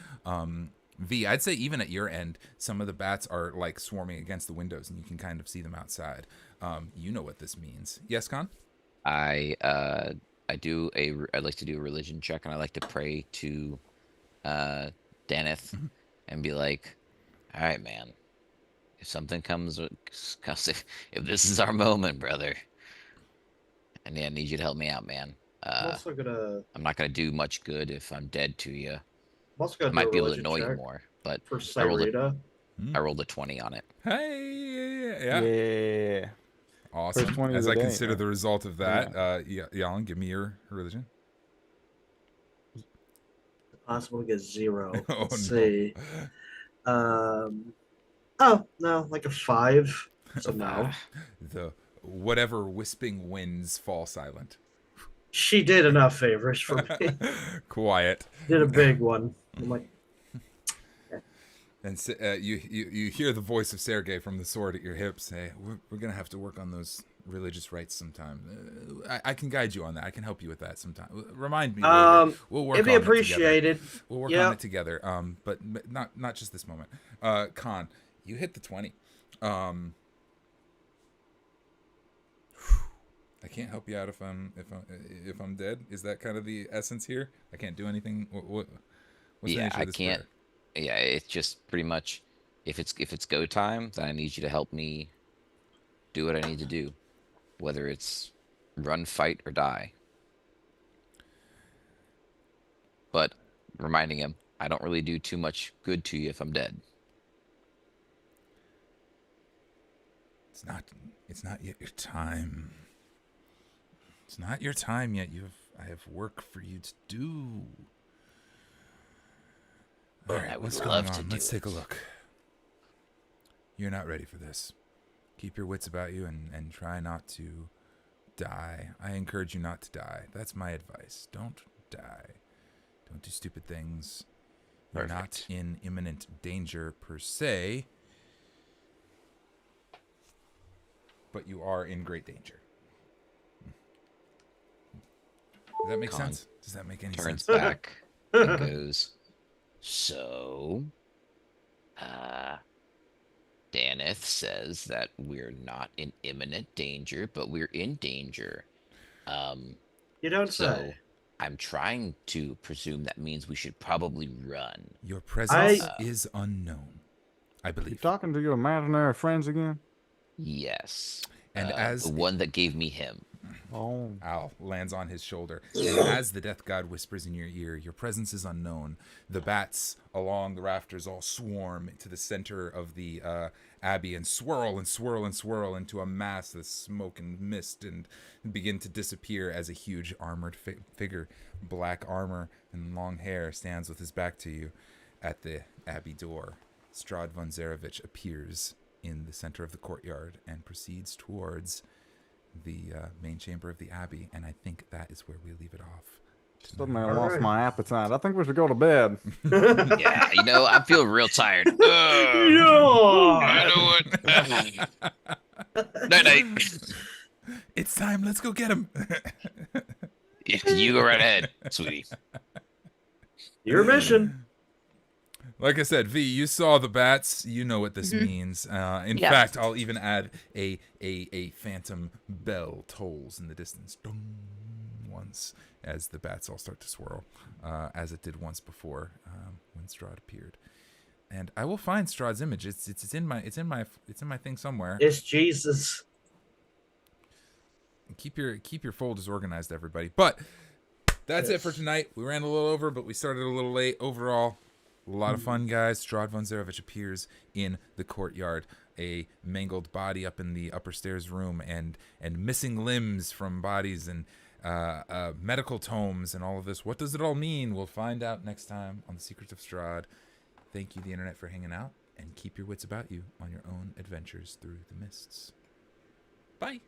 V, I'd say even at your end, some of the bats are like swarming against the windows, and you can kind of see them outside. You know what this means, yes, Kahn? I'd like to do a religion check, and I like to pray to Daneth and be like, all right, man, if something comes if this is our moment, brother, and yeah, I need you to help me out, man. I'm also gonna. I'm not gonna do much good if I'm dead to you. I'm also I gonna might do a be able to religion annoy you check more, but for I rolled Cyrita. I rolled a 20 on it. Hey, yeah. Yeah. Awesome. First 20 of As the I day, consider yeah. the result of that, Jalin, give me your religion. Possible to get 0. Oh, Let's no. see. Oh no, like a 5. So no. The whatever wisping winds fall silent. She did enough favors for me. Quiet. Did a big one. I'm like, And you hear the voice of Sergei from the sword at your hip say, we're going to have to work on those religious rites sometime. I can guide you on that. I can help you with that sometime. Remind me later. We'll work it'd be on appreciated. it together. We'll work Yep. on it together. But not just this moment. Kahn, you hit the 20. I can't help you out if I'm dead. Is that kind of the essence here? I can't do anything. What's the Yeah, nature of I this can't. prayer? Yeah, it's just pretty much if it's go time, then I need you to help me do what I need to do, whether it's run, fight, or die. But reminding him, I don't really do too much good to you if I'm dead. It's not yet your time. It's not your time yet. I have work for you to do. All I right, would what's love going to on? do Let's take a it. look. You're not ready for this. Keep your wits about you and try not to die. I encourage you not to die. That's my advice. Don't die. Don't do stupid things. You're not Perfect. in imminent danger per se, but you are in great danger. Does that make Kahn sense? Does that make any Turns sense? back and goes, so, Daneth says that we're not in imminent danger, but we're in danger. You don't So say. I'm trying to presume that means we should probably run. Your presence I- is unknown, I You believe. talking to your imaginary friends again? Yes. And as the one that gave me him. Oh. Al lands on his shoulder, and as the death god whispers in your ear, your presence is unknown. The bats along the rafters all swarm to the center of the abbey and swirl and swirl and swirl into a mass of smoke and mist and begin to disappear as a huge armored figure, black armor and long hair, stands with his back to you at the abbey door. Strahd Von Zarovitch appears in the center of the courtyard and proceeds towards the main chamber of the abbey, and I think that is where we leave it off. Suddenly I All lost right. my appetite. I think we should go to bed. Yeah, I'm feeling real tired. You Yeah. know what? Night night. It's time. Let's go get him. You go right ahead, sweetie. Your mission. Like I said, V, you saw the bats. You know what this means. In Yeah. fact, I'll even add a phantom bell tolls in the distance. Dong, once as the bats all start to swirl, as it did once before when Strahd appeared. And I will find Strahd's image. It's in my thing somewhere. It's Jesus. Keep your folders organized, everybody. But that's it for tonight. We ran a little over, but we started a little late. Overall, a lot of fun, guys. Strahd Von Zarovitch appears in the courtyard, a mangled body up in the upper stairs room, and missing limbs from bodies, and medical tomes, and all of this. What does it all mean? We'll find out next time on the Secrets of Strahd. Thank you, the internet, for hanging out, and keep your wits about you on your own adventures through the mists. Bye.